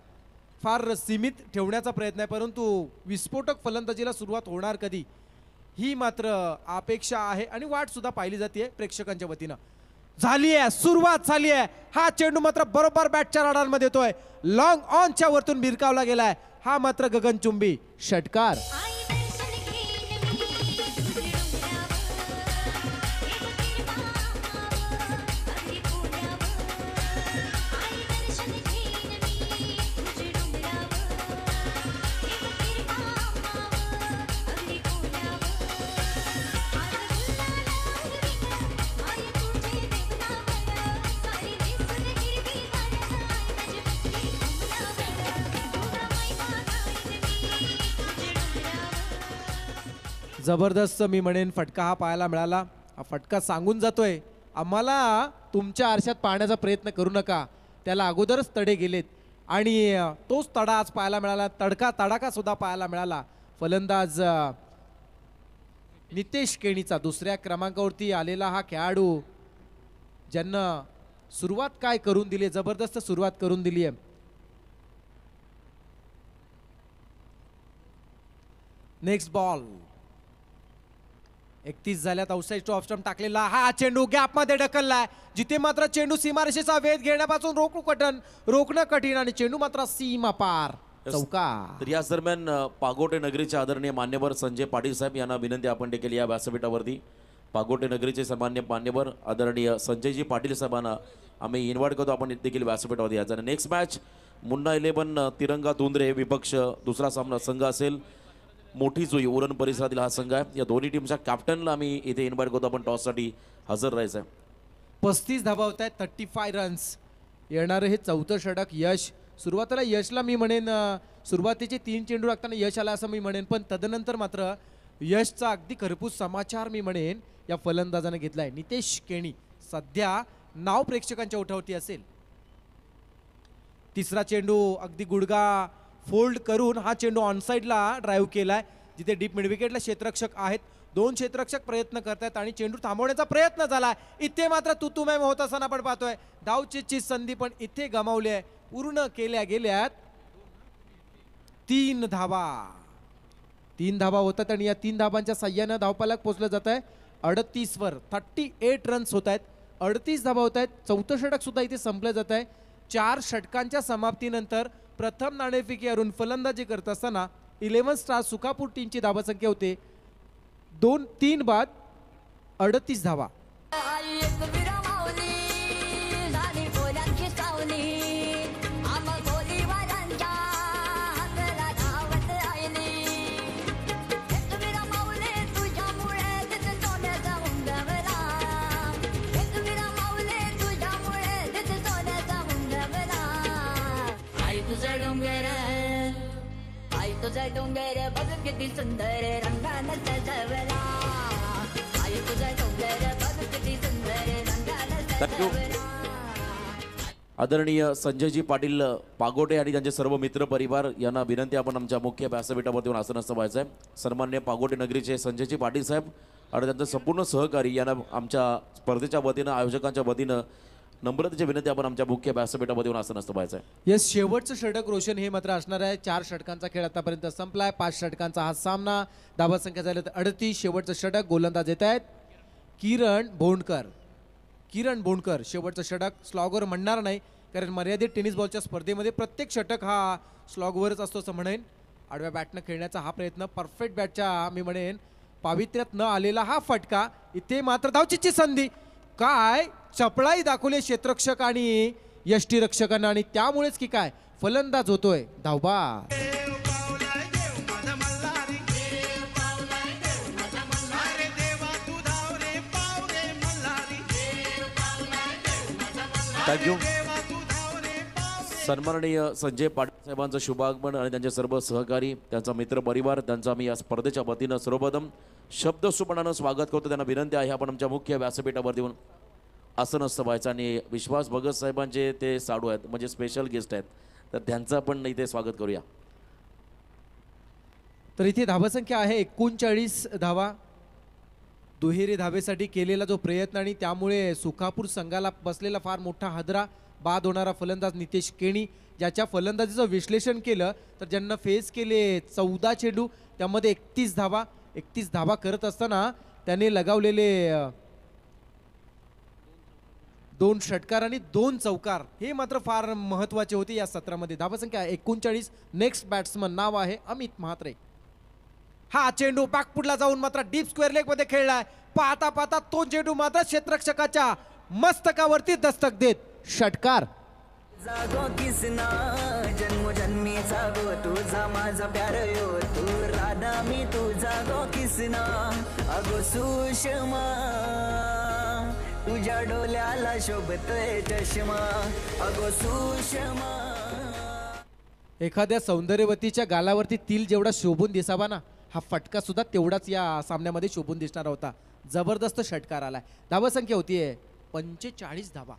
फार सीमित ठेवण्याचा प्रयत्न आहे परंतु विस्फोटक फलंदाजीला सुरुवात होणार कधी ही मात्र अपेक्षा आहे आणि वाट सुद्धा पाहिली जाते प्रेक्षकांच्या वतीनं. झाली आहे सुरुवात झाली आहे. हा चेंडू मात्र बरोबर बॅटच्या राडारमध्ये येतोय. लॉंग ऑनच्या वरतून भिरकावला गेलाय. हा मात्र गगनचुंबी षटकार. जबरदस्त मी म्हणेन फटका हा पाहायला मिळाला. हा फटका सांगून जातोय आम्हाला तुमच्या आरशात पाहण्याचा प्रयत्न करू नका. त्याला अगोदरच तडे गेलेत आणि तोच तडा आज पाहायला मिळाला. तडाखा सुद्धा पाहायला मिळाला. फलंदाज नितेश केणीचा 2ऱ्या क्रमांकावरती आलेला हा खेळाडू ज्यांना सुरुवात काय करून दिली. जबरदस्त सुरुवात करून दिली आहे. नेक्स्ट बॉल 31 झाल्यात. आउटसाइड टू ऑफ स्टंप टाकलेला हा चेंडू गॅपमध्ये ढकललाय, जिथे मात्र चेंडू सीमारेषेचा वेध घेण्यापासून रोखणं कठीण आणि चेंडू मात्र सीमा पार. चौकार. तर याच दरम्यान पागोटे नगरीचे आदरणीय मान्यवर संजय पाटील साहेब यांना विनंती आपण देखील या व्यासपीठावरती पागोटे नगरीचे सन्मान्य मान्यवर आदरणीय संजयजी पाटील साहेबांना आम्ही इन्व्हाइट करतो. आपण देखील व्यासपीठावरती यायचं. नेक्स्ट मॅच मुन्ना 11 तिरंगा धुंद्रे विपक्ष दुसरा सामना संघ असेल मोठी जुई उरण परिसरातील हा संघ आहे. या दोन्ही टीमच्या कॅप्टनला आम्ही इथे इन्व्हाइट करतो. आपण टॉससाठी हजर राहायचं आहे. 35 धावा होत आहेत, 35 रन्स. येणारं हे चौथं षटक यश. सुरुवातीला यशला मी म्हणेन सुरुवातीचे 3 चेंडू लागताना यश आला असं मी म्हणेन, पण तदनंतर मात्र यशचा अगदी खरपूस समाचार मी म्हणेन या फलंदाजाने घेतलाय. नितेश केणी सध्या नाव प्रेक्षकांच्या ओठावरती असेल. तिसरा चेंडू अगदी गुडगा फोल्ड करून हा चेंडू ऑनसाईडला ड्राईव्ह केलाय, जिथे डीप मिडविकेटला क्षेत्ररक्षक आहेत. 2 क्षेत्ररक्षक प्रयत्न करतायत आणि चेंडू थांबवण्याचा प्रयत्न झाला. इथे मात्र तुतुमॅम होत असताना आपण पाहतोय. धावचीची संधी पण इथे गमावली आहे. पूर्ण केल्या गेल्यात 3 धावा. 3 धावा होतात आणि या 3 धावांच्या साह्यानं धावपालक पोहोचलं जात आहे 38 वर. 38 रन्स होत आहेत, 38 धावा होत आहेत. चौथं षटक सुद्धा इथे संपलं जात आहे. 4 षटकांच्या समाप्तीनंतर प्रथम नाणेफेकीवरून फलंदाजी करत असताना 11 स्टार सुकापूर टीमची धावसंख्या होते 2-3 बाद 38 धावा. तुझा डोंगर बघ किती सुंदर रंगानं सजवला. आई तुझा डोंगर बघ किती सुंदर रंगानं सजवला. आदरणीय संजयजी पाटील पागोटे आणि त्यांचे सर्व मित्र परिवार यांना विनंती आपण आमच्या मुख्य व्यासपीठावरती येऊन आसन व्हायचं आहे. सन्मान्य पागोटे नगरीचे संजयजी पाटील साहेब आणि त्यांचं संपूर्ण सहकारी यांना आमच्या स्पर्धेच्या वतीनं आयोजकांच्या वतीनं नम्रतेची विनंती आपण आमच्या मुख्य व्यासपीठामध्ये येऊन आसन व्हायचं आहे. येस, शेवटचं षटक रोशन हे मात्र असणार आहे. 4 षटकांचा खेळ आतापर्यंत संपलाय. 5 षटकांचा हा सामना. धावा संख्या झाली तर 38. शेवटचं षटक गोलंदाज येत आहेत किरण भोंडकर. किरण भोंडकर शेवटचं षटक. स्लॉगवर म्हणणार नाही कारण मर्यादित टेनिस बॉलच्या स्पर्धेमध्ये प्रत्येक षटक हा स्लॉगवरच असतो असं म्हणेन. आडव्या बॅटनं खेळण्याचा हा प्रयत्न, परफेक्ट बॅटच्या मी म्हणेन पावित्र्यात न आलेला हा फटका. इथे मात्र धावचीची संधी. काय चपळाई दाखवली क्षेत्ररक्षक आणि यष्टीरक्षकांना आणि त्यामुळेच की काय फलंदाज होतोय धावबा. थँक्यू. सन्माननीय संजय पाटील साहेबांचं शुभागमन आणि त्यांचे सर्व सहकारी, त्यांचा मित्र परिवार, त्यांचा मी या स्पर्धेच्या वतीनं सर्वप्रथम शब्दसुमनानं स्वागत करतो. त्यांना विनंती आहे आपण आमच्या मुख्य व्यासपीठावरती येऊन आसन व्हायचं. आणि विश्वास भगत साहेबांचे ते साडू आहेत, म्हणजे स्पेशल गेस्ट आहेत, तर त्यांचं आपण इथे स्वागत करूया. तर इथे धावसंख्या आहे 39 धावा. दुहेरी धावेसाठी केलेला जो प्रयत्न आणि त्यामुळे सुखापूर संघाला बसलेला फार मोठा हादरा. बाद होणारा फलंदाज नितेश केणी, ज्याच्या फलंदाजीचं विश्लेषण केलं तर ज्यांना फेस केले 14 चेंडू, त्यामध्ये 31 धावा. 31 धावा करत असताना त्याने लगावलेले 2 षटकार आणि 2 चौकार, हे मात्र फार महत्वाचे होते या सत्रामध्ये. धावसंख्या 39. नेक्स्ट बॅट्समन नाव आहे अमित म्हात्रे. हा चेंडू बॅकफुटला जाऊन मात्र डीप स्क्वेअर लेग मध्ये खेळलाय. पाहता पाहता तो चेंडू मात्र क्षेत्ररक्षकाच्या मस्तकावरती दस्तक देत षटकार. जागो किसना जन्मोजन्मी जागो तुझा माझा प्यार यो तू राधा मी तुझा गो किसना अगो सुषमा तुझ्या डोल्याला शोभतोय चष्मा अगो सुषमा. एखाद्या सौंदर्यवतीच्या गालावरती तिल जेवढा शोभून दिसावा ना, हा फटका सुद्धा तेवढाच या सामन्यामध्ये शोभून दिसणार होता. जबरदस्त षटकार आलाय. धावसंख्या होतीये 45 धावा.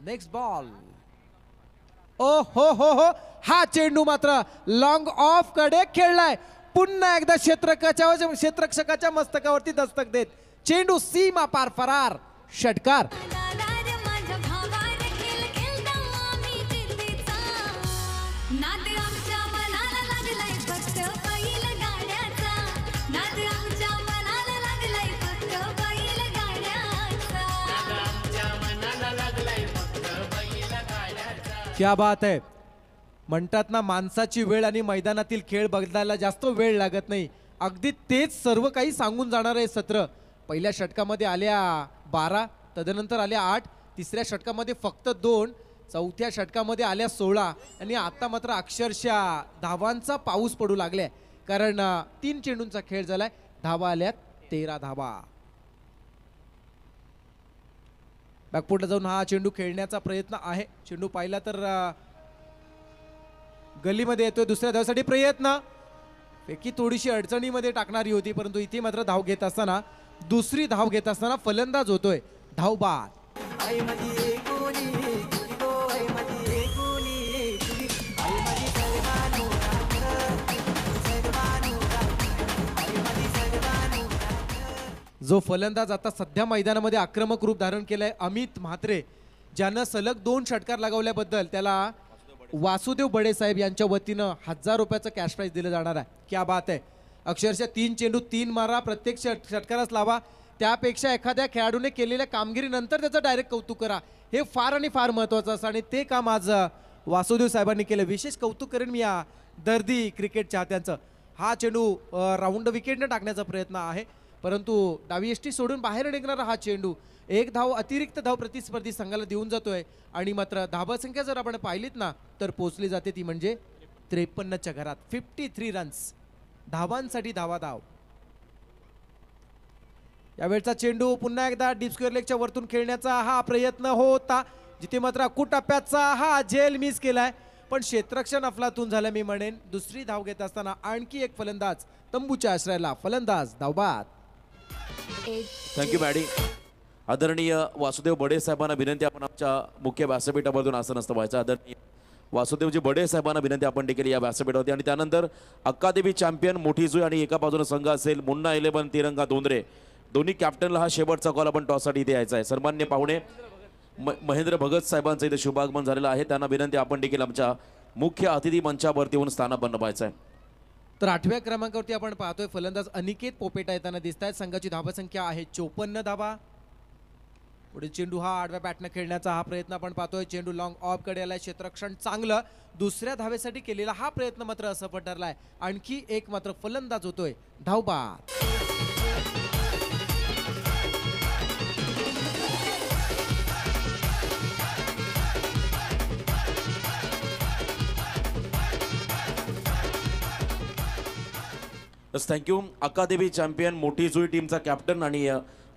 Next ball. ओ हो, हा चेंडू मात्र लॉंग ऑफ कडे खेळलाय. पुन्हा एकदा क्षेत्ररक्षकाच्या मस्तकावरती दस्तक देत चेंडू सीमा पार फरार. षटकार. क्या बात आहे. म्हणतात ना, माणसाची वेळ आणि मैदानातील खेळ बदलायला जास्त वेळ लागत नाही. अगदी तेच सर्व काही सांगून जाणार आहे सत्र. पहिल्या षटकामध्ये आल्या 12, तदनंतर आल्या 8, तिसऱ्या षटकामध्ये फक्त 2, चौथ्या षटकामध्ये आल्या 16 आणि आता मात्र अक्षरशः धावांचा पाऊस पडू लागलाय. कारण 3 चेंडूंचा खेळ झालाय. धावा आल्यात 13 धावा. बॅकफुटला जाऊन हा चेंडू खेळण्याचा प्रयत्न आहे. चेंडू पाहिला तर गलीमध्ये येतोय. दुसऱ्या धावेसाठी प्रयत्न, पैकी थोडीशी अडचणीमध्ये टाकणारी होती, परंतु इथे मात्र धाव घेत असताना, दुसरी धाव घेत असताना फलंदाज होतोय. धाव बाद. जो फलंदाज आता सध्या मैदानामध्ये आक्रमक रूप धारण केलंय, अमित म्हात्रे, ज्यानं सलग 2 षटकार लगावल्याबद्दल त्याला वासुदेव बडे साहेब यांच्या वतीनं 1000 रुपयाचं कॅश प्राइज दिलं जाणार आहे. क्या बात आहे. अक्षरशः 3 चेंडू 3 मारा, प्रत्येक षटकारास लावा. त्यापेक्षा एखाद्या खेळाडूने केलेल्या कामगिरीनंतर त्याचं डायरेक्ट कौतुक करा, हे फार आणि फार महत्त्वाचं असतं आणि ते काम आज वासुदेव साहेबांनी केलं. विशेष कौतुक करेन मी या दर्दी क्रिकेट चाहत्यांचं. हा चेंडू राऊंड विकेटने टाकण्याचा प्रयत्न आहे, परंतु डावी यष्टी सोडून बाहेर निघणारा हा चेंडू 1 धाव अतिरिक्त धाव प्रतिस्पर्धी संघाला देऊन जातोय. आणि मात्र धावसंख्या जर आपण पाहिलीत ना, तर पोचली जाते ती म्हणजे 53च्या घरात. 53 रन्स, धावांसाठी धावा धाव. यावेळचा चेंडू पुन्हा एकदा डीप स्क्वेअर लेगच्या वरतून खेळण्याचा हा प्रयत्न होता, जिथे मात्र अकूट टप्प्याचा हा झेल मिस केलाय, पण क्षेत्ररक्षण अफलातून झालं मी म्हणेन. दुसरी धाव घेत असताना आणखी एक फलंदाज तंबूच्या आश्रयाला. फलंदाज धावबाद. Thank you Maddy. आदरणीय वासुदेव बडे साहेबांना विनंती, आपण आमच्या मुख्य व्यासपीठामधून असं नसतं व्हायचं. आदरणीय वासुदेवजी बडे साहेबांना विनंती आपण देखील या व्यासपीठावरती. आणि त्यानंतर अक्कादेवी चॅम्पियन मोठी जुई आणि एका बाजूने संघ असेल मुन्ना 11 तिरंगा दोंदरे. दोन्ही कॅप्टनला हा शेवटचा कॉल आपण टॉससाठी इथे यायचा आहे. सन्मान्य पाहुणे महेंद्र भगत साहेबांचं इथे शुभागमन झालेलं आहे. त्यांना विनंती आपण देखील आमच्या मुख्य अतिथी मंचावरती येऊन स्थानापन्न व्हायचं आहे. तर 8व्या क्रमांकावरती आपण पाहतोय फलंदाज अनिकेत पोपेटा येताना दिसत आहेत. संघाची धावसंख्या आहे 54 धावा. पुढे चेंडू हा आडव्या बॅटनं खेळण्याचा हा प्रयत्न आपण पाहतोय. चेंडू लॉंग ऑफ कडे आलाय. क्षेत्ररक्षण चांगलं. दुसऱ्या धावेसाठी केलेला हा प्रयत्न मात्र असफल ठरलाय. आणखी एक मात्र फलंदाज होतोय. धावबाद. थँक्यू. अक्कादेवी चॅम्पियन मोठी जुई टीमचा कॅप्टन आणि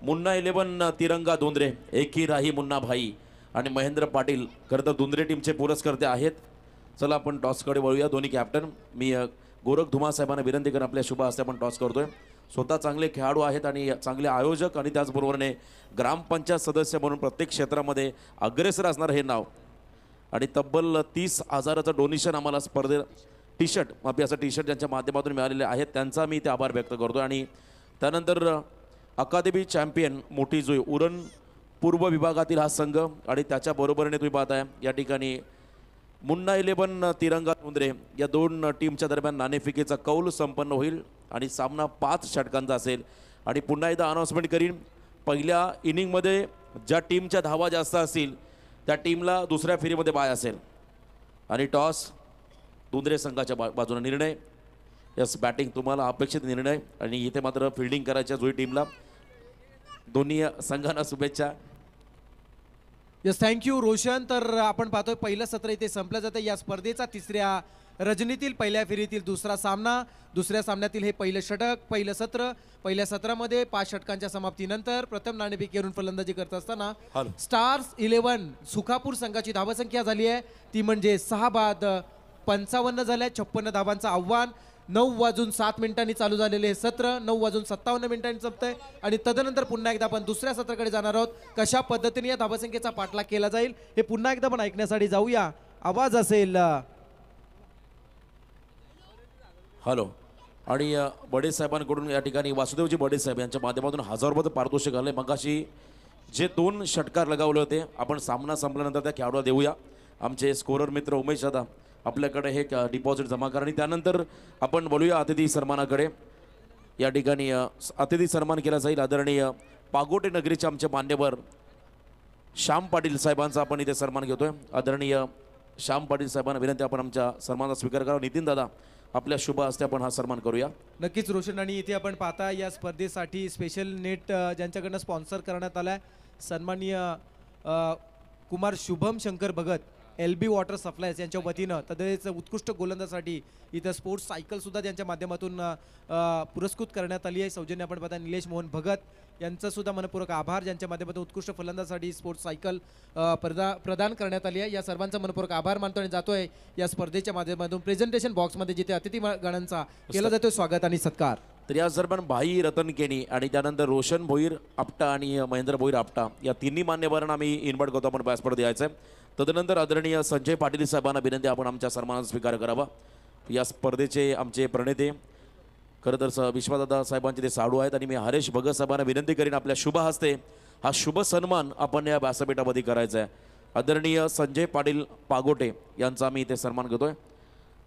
मुन्ना 11 तिरंगा दोंदरे, एक ही राही मुन्ना भाई आणि महेंद्र पाटील खरं तर दोंदरे टीमचे पुरस्कर्ते आहेत. चला आपण टॉसकडे वळूया. दोन्ही कॅप्टन, मी गोरख धुमा साहेबांना विनंती करून आपल्या शुभ हस्ते आपण टॉस करतोय. स्वतः चांगले खेळाडू आहेत आणि चांगले आयोजक आणि त्याचबरोबरने ग्रामपंचायत सदस्य म्हणून प्रत्येक क्षेत्रामध्ये अग्रेसर असणारं हे नाव. आणि तब्बल 30,000चं डोनेशन आम्हाला स्पर्धे टी शर्ट आपले असं टी शर्ट ज्यांच्या माध्यमातून मिळालेले आहेत त्यांचा मी ते आभार व्यक्त करतो. आणि त्यानंतर अकादमी चॅम्पियन मोठी जुई उरण पूर्व विभागातील हा संघ आणि त्याच्या बरोबरीने तुम्ही पाहताय या ठिकाणी मुन्ना 11 तिरंगा दोंदरे या 2 टीमच्या दरम्यान नाणेफेकीचा कौल संपन्न होईल आणि सामना 5 षटकांचा असेल. आणि पुन्हा एकदा अनाउन्समेंट करीन, पहिल्या इनिंगमध्ये ज्या टीमच्या धावा जास्त असतील त्या टीमला दुसऱ्या फेरीमध्ये बाय असेल. आणि टॉस दोंदरे संघाच्या बाजूने निर्णय. यस, बॅटिंग तुम्हाला अपेक्षित निर्णय आणि इथे मात्र फिल्डिंग करायच्या जुई टीमला. दोन्ही संघांना शुभेच्छा. Yes, thank you Roshan. तर आपण पाहतोय पहिलं सत्र इथे संपलं जातं. या स्पर्धेचा तिसऱ्या रजनीतील पहिल्या फेरीतील दुसरा सामना. दुसऱ्या सामन्यातील हे पहिलं षटक, पहिलं सत्र. पहिल्या सत्रामध्ये 5 षटकांच्या समाप्तीनंतर प्रथम नाणेफेकीवरून फलंदाजी करत असताना स्टार्स 11 सुखापूर संघाची धावसंख्या झाली आहे ती म्हणजे 6 बाद 55 झाल्या. 56 धावांचं आव्हान. 9:07 चालू झालेले हे सत्र 9:57 संपतंय आणि तदनंतर पुन्हा एकदा आपण दुसऱ्या सत्राकडे जाणार आहोत. कशा पद्धतीने या धावसंख्येचा पाठलाग केला जाईल हे पुन्हा एकदा आपण ऐकण्यासाठी जाऊया. आवाज असेल हॅलो. आणि बडे साहेबांकडून या ठिकाणी वासुदेवजी बडे साहेब यांच्या माध्यमातून 1000 रुपये पारितोषिक आले. मगाशी जे 2 षटकार लगावले होते आपण सामना संपल्यानंतर त्या खेळाडूला देऊया. आमचे स्कोरर मित्र उमेश दादा आपल्याकडे हे डिपॉझिट जमा करा. आणि त्यानंतर आपण बोलूया अतिथी सन्मानाकडे. या ठिकाणी अतिथी सन्मान केला जाईल. आदरणीय पागोटे नगरीचे आमचे मान्यवर श्याम पाटील साहेबांचा आपण इथे सन्मान घेतोय. आदरणीय श्याम पाटील साहेबांना विनंती आपण आमच्या सन्मानाचा स्वीकार करावा. नितीन दादा आपल्या शुभ हस्ते आपण हा सन्मान करूया. नक्कीच रोशन, आणि इथे आपण पाहता या स्पर्धेसाठी स्पेशल नेट ज्यांच्याकडनं स्पॉन्सर करण्यात आला आहे सन्माननीय Kumar Shubham Shankar Bhagat LB water suppliers यांच्या वतीनं, तसेच उत्कृष्ट गोलंदाजासाठी इथं स्पोर्ट्स सायकल सुद्धा त्यांच्या माध्यमातून पुरस्कृत करण्यात आली आहे. सौजन्य आपण पाहता निलेश मोहन भगत यांचं सुद्धा मनपूर्वक आभार, ज्यांच्या माध्यमातून उत्कृष्ट फलंदाजासाठी स्पोर्ट्स सायकल प्रदान करण्यात आली आहे. या सर्वांचा मनपूर्वक आभार मानतो आणि जातोय या स्पर्धेच्या माध्यमातून प्रेझेंटेशन बॉक्समध्ये जिथे अतिथीगणांचा केला जातोय स्वागत आणि सत्कार. तर या दरम्यान भाई रतन केनी आणि त्यानंतर रोशन भोईर आपटा आणि महेंद्र भोईर आपटा या तिन्ही मान्यवरांना आम्ही इन्व्हाइट करतो आपण व्यासपीठ द्यायचं आहे. तदनंतर आदरणीय संजय पाटील साहेबांना विनंती आपण आमच्या सन्मानाचा स्वीकार करावा. या स्पर्धेचे आमचे प्रणेते खरं तर विश्वासदादा साहेबांचे ते साडू आहेत आणि मी हरेश भगत साहेबांना विनंती करीन आपल्या शुभ हस्ते हा शुभ सन्मान आपण या व्यासपीठामध्ये करायचा आहे. आदरणीय संजय पाटील पागोटे यांचा आम्ही इथे सन्मान करतोय,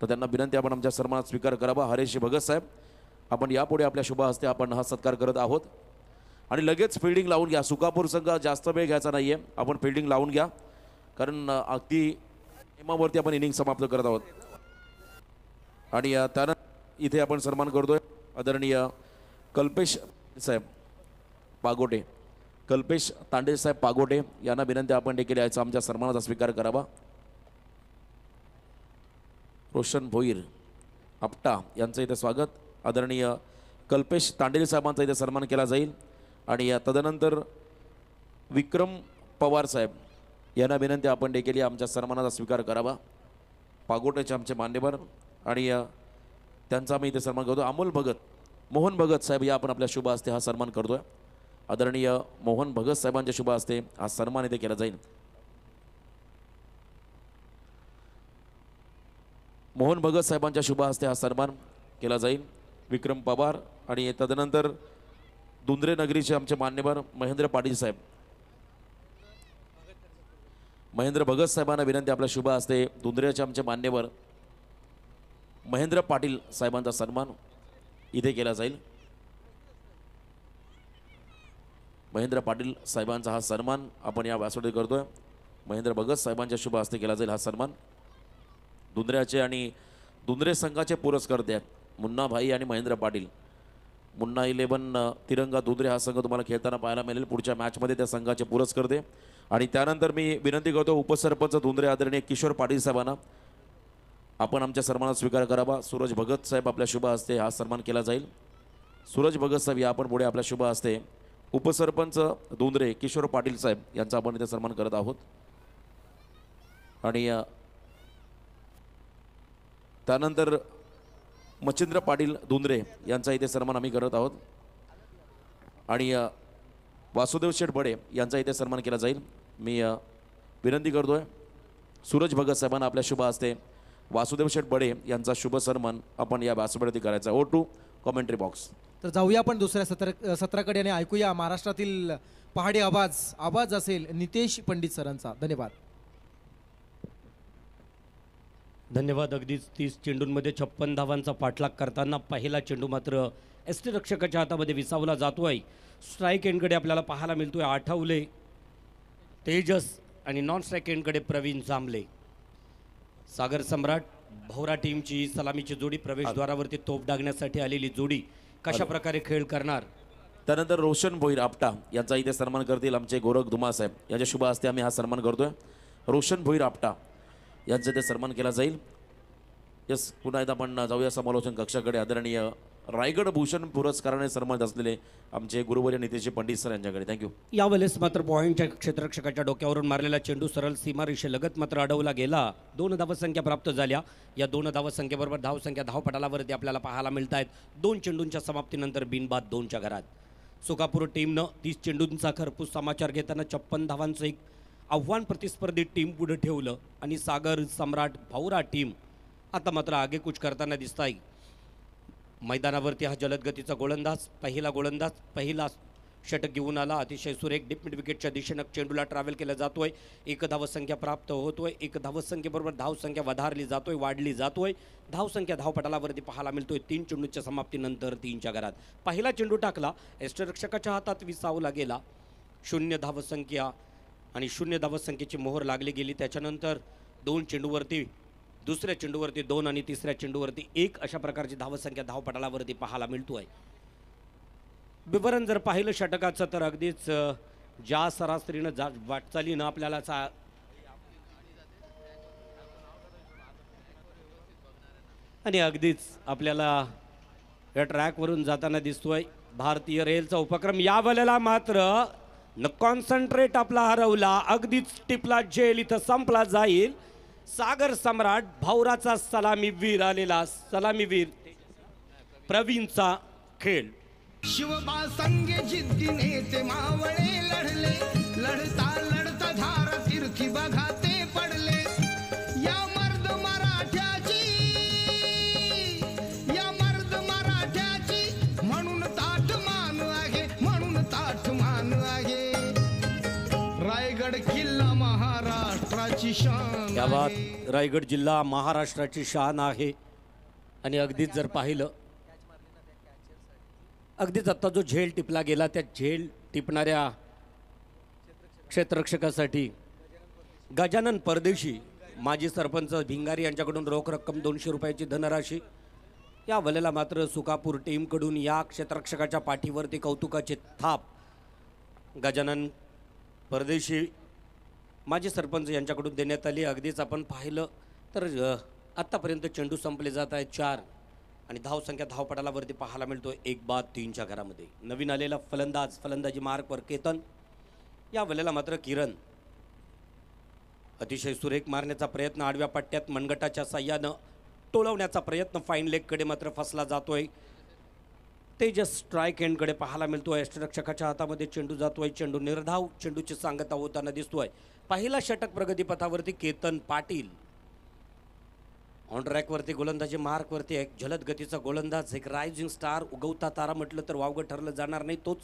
तर त्यांना विनंती आपण आमच्या सन्मानाचा स्वीकार करावा. हरेश भगत साहेब आपण यापुढे आपल्या शुभ हस्ते आपण हा सत्कार करत आहोत. आणि लगेच फिल्डिंग लावून घ्या. सुकापूर संघ जास्त वेळ घ्यायचा नाही आहे, आपण फिल्डिंग लावून घ्या कारण अगदी नियमावरती आपण इनिंग समाप्त करत आहोत. आणि त्यानंतर इथे आपण सन्मान करतोय आदरणीय कल्पेश साहेब पागोटे, कल्पेश तांडे साहेब पागोटे यांना विनंती आपण देखील याचा आमच्या सन्मानाचा स्वीकार करावा. रोशन भोईर आपटा यांचं इथे स्वागत. आदरणीय कल्पेश तांडेल साहेबांचा इथे सन्मान केला जाईल. आणि तदनंतर विक्रम पवार साहेब यांना विनंती आपण देखील आमच्या सन्मानाचा स्वीकार करावा. पागोटेचे आमचे मान्यवर आणि त्यांचा आम्ही इथे सन्मान करतो. अमोल भगत, मोहन भगत साहेब या आपण आपल्या शुभ हस्ते हा सन्मान करतोय. आदरणीय मोहन भगत साहेबांच्या शुभ हस्ते हा सन्मान इथे केला जाईल. मोहन भगत साहेबांच्या शुभ हस्ते हा सन्मान केला जाईल. विक्रम पवार आणि तदनंतर दुंद्रे नगरीचे आमचे मान्यवर महेंद्र पाटील साहेब, महेंद्र भगत साहेबांना विनंती आपल्या शुभ हस्ते दुंद्रेचे आमचे मान्यवर महेंद्र पाटील साहेबांचा सन्मान इथे केला जाईल. महेंद्र पाटील साहेबांचा हा सन्मान आपण या व्यासपीठावर करतोय. महेंद्र भगत साहेबांच्या शुभ हस्ते केला जाईल हा सन्मान. दुंद्र्याचे आणि दुंद्रे संघाचे पुरस्कर्ते आहेत मुन्ना भाई आणि महेंद्र पाटील. मुन्ना 11 तिरंगा दुंद्रे हा संघ तुम्हाला खेळताना पाहायला मिळेल पुढच्या मॅचमध्ये त्या संघाचे पुरस्कर्ते. आणि त्यानंतर मी विनंती करतो उपसरपंच दुंद्रे आदरणीय किशोर पाटील साहेबांना आपण आमच्या सन्मानाचा स्वीकार करावा. सूरज भगत साहेब आपल्या शुभ हस्ते हा सन्मान केला जाईल. सूरज भगत साहेब या आपण पुढे आपल्या शुभ हस्ते उपसरपंच दुंद्रे किशोर पाटील साहेब यांचा आपण इथे सन्मान करत आहोत. आणि त्यानंतर मच्छिंद्र पाटील दुंद्रे यांचा इथे सन्मान आम्ही करत आहोत. आणि वासुदेव शेठ बडे यांचा इथे सन्मान केला जाईल. मी विनंती करतोय सूरज भगत साहेबांना आपल्या शुभ हस्ते वासुदेव शेठ बडे यांचा शुभ सन्मान आपण या व्यासपीठावरती करायचा. Over to commentary box. तर जाऊया आपण दुसऱ्या सत्राकडे आणि ऐकूया महाराष्ट्रातील पहाडी आवाज असेल नितेश पंडित सरांचा. धन्यवाद. धन्यवाद. अगदीच 30 चेंडूंमध्ये 56 धावांचा पाठलाग करताना पहिला चेंडू मात्र एसटी रक्षकाच्या हातामध्ये विसावला जातोय. स्ट्राईक एंडकडे आपल्याला पाहायला मिळतोय आठवले, तेजस आणि नॉन स्ट्राईक एंडकडे प्रवीण जांभले. सागर सम्राट भौरा टीमची सलामीची जोडी प्रवेशद्वारावरती तोफ डागण्यासाठी आलेली जोडी कशा प्रकारे खेळ करणार. त्यानंतर रोशन भोईर आपटा यांचा इथे सन्मान करतील आमचे गोरख धुमा साहेब यांच्या शुभ हस्ते आम्ही हा सन्मान करतोय. रोशन भोईर आपटा यांचा इथे सन्मान केला जाईल. यस, पुन्हा एकदा आपण जाऊया समालोचन कक्षाकडे. आदरणीय रायगड भूषण पुरस्काराने सन्मानित असलेले आमचे गुरुवर्य नितेश पंडित सर यांच्याकडे. थँक्यू. यावेळेस मात्र पॉईंटच्या क्षेत्ररक्षकाच्या डोक्यावरून मारलेला चेंडू सरळ सीमारेषेलगत मात्र अडवला गेला. 2 धावसंख्या प्राप्त झाल्या. या 2 धावसंख्येबरोबर धावसंख्या धावपटालावरती आपल्याला पाहायला मिळत आहेत. 2 चेंडूंच्या समाप्तीनंतर बिनबाद 2च्या घरात. सुकापूर टीमनं 30 चेंडूंचा खरपूस समाचार घेताना 56 धावांचं एक आव्हान प्रतिस्पर्धी टीम पुढे ठेवलं आणि सागर सम्राट भौरा टीम आता मात्र आगेकूच करताना दिसत आहे. मैदानावरती हा जलदगतीचा गोलंदाज पहिला षटक घेऊन आला. अतिशय सुरेख डीप मिड विकेटच्या दिशेनं चेंडूला ट्रॅव्हल केला जातोय. 1 धावसंख्या प्राप्त होतोय. 1 धावसंख्येबरोबर धावसंख्या वाढली जातोय. धावसंख्या धावपटालावरती पाहायला मिळतोय 3 चेंडूच्या समाप्तीनंतर 3च्या घरात. पहिला चेंडू टाकला, यष्टिरक्षकाच्या हातात विसावला गेला. 0 धावसंख्या आणि 0 धावसंख्येची मोहर लागली गेली. त्याच्यानंतर 2 चेंडूवरती, दुसऱ्या चेंडूवरती 2 आणि तिसऱ्या चेंडूवरती 1 अशा प्रकारची धावसंख्या धावपटालावरती पाहायला मिळतोय. विवरण जर पाहिलं षटकाचं तर अगदीच ज्या सरासरीनं वाटचालीनं आपल्याला आणि अगदीच आपल्याला या ट्रॅकवरून जाताना दिसतोय भारतीय रेलचा उपक्रम. या वेळेला मात्र न कॉन्सन्ट्रेट आपला हरवला, अगदीच टिपला झेल इथं संपला जाईल. सागर सम्राट भाऊराचा सलामीवीर आलेला, सलामीवीर प्रवीणचा खेळ. शिवबा संगे जिद्दीने ते मावळे लढले, लढता लढता धार तीर्थी बघा ते पडले. या मर्द मराठ्याची, या मर्द मराठ्याची म्हणून ताठ मान आहे, म्हणून ताठ मान आहे. रायगड किल्ला महाराष्ट्राची शान या बात आहे. रायगड जिल्हा महाराष्ट्राची शान आहे. आणि अगदीच जर पाहिलं अगदीच आत्ता जो झेल टिपला गेला त्या झेल टिपणाऱ्या क्षेत्ररक्षकासाठी गजानन परदेशी माजी सरपंच भिंगारी यांच्याकडून रोख रक्कम 200 रुपयाची धनराशी. या वेळेला मात्र सुकापूर टीमकडून या क्षेत्ररक्षकाच्या पाठीवरती कौतुकाची थाप गजानन परदेशी माजी सरपंच यांच्याकडून देण्यात आली. अगदीच आपण पाहिलं तर आत्तापर्यंत चेंडू संपले जात आहेत 4 आणि धावसंख्या धावपटालावरती पाहायला मिळतोय 1 बाद 3च्या घरामध्ये. नवीन आलेला फलंदाज फलंदाजी मार्कवर केतन. या वेळेला मात्र किरण अतिशय सुरेख मारण्याचा प्रयत्न, आडव्या पट्ट्यात मनगटाच्या साह्यानं टोळवण्याचा प्रयत्न, फाईन लेगकडे मात्र फसला जातोय. तेजस स्ट्राईक एंडकडे पाहायला मिळतोय. यष्टिरक्षकाच्या हातामध्ये चेंडू जातोय, चेंडू निर्धाव, चेंडूची सांगता होताना दिसतोय. पहिला षटक प्रगतीपथावरती केतन पाटील. ऑन ट्रॅकवरती गोलंदाजी मार्कवरती एक जलद गतीचा गोलंदाज, एक रायझिंग स्टार, उगवता तारा म्हटलं तर वावगं ठरलं जाणार नाही. तोच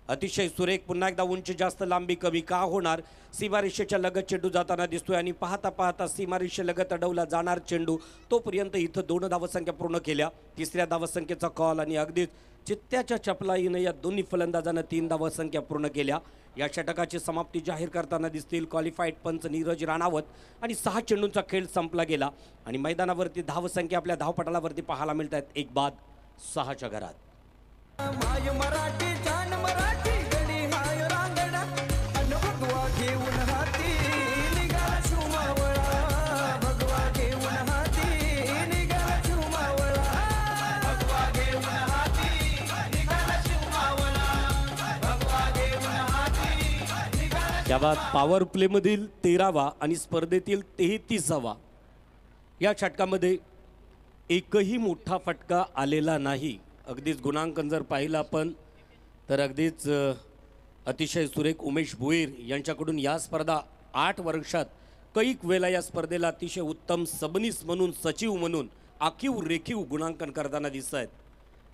अतिशय सुरेख, पुन्हा एकदा उंची जास्त लांबी कमी का होणार. सीमारेषेच्या लगत चेंडू जाताना दिसतोय आणि पाहता पाहता सीमारेषेलगत अडवला जाणार चेंडू. तोपर्यंत इथं 2 धावसंख्या पूर्ण केल्या, 3ऱ्या धावसंख्येचा कॉल आणि अगदीच चित्त्याच्या चपलाईनं या दोन्ही फलंदाजांना 3 धावसंख्या पूर्ण केल्या. या षटकाची समाप्ती जाहीर करताना दिसतील क्वालिफाईड पंच नीरज राणावत. आणि 6 चेंडूंचा खेळ संपला गेला आणि मैदानावरती धावसंख्या आपल्या धावपटालावरती पाहायला मिळत आहेत 1 बाद 6च्या घरात. माय मराठी जान मराठी गडी हाय रांगडा अन भगवा घेऊन हाती निघाला शुमावळा. भगवा घेऊन हाती निघाला शुमावळा. भगवा घेऊन हाती निघाला शुमावळा. भगवा घेऊन हाती निघाला. या बाद पॉवर प्लेमधील 13वा आणि स्पर्धेतील 33वा. या षटकामध्ये एकही मोठा फटका आलेला नाही. अगदीच गुणांकन जर पाहिलं आपण तर अगदीच अतिशय सुरेख उमेश भोईर यांच्याकडून या स्पर्धा 8 वर्षात कैक वेळा या स्पर्धेला अतिशय उत्तम सबनीस म्हणून, सचिव म्हणून आखीव रेखीव गुणांकन करताना दिसत आहेत.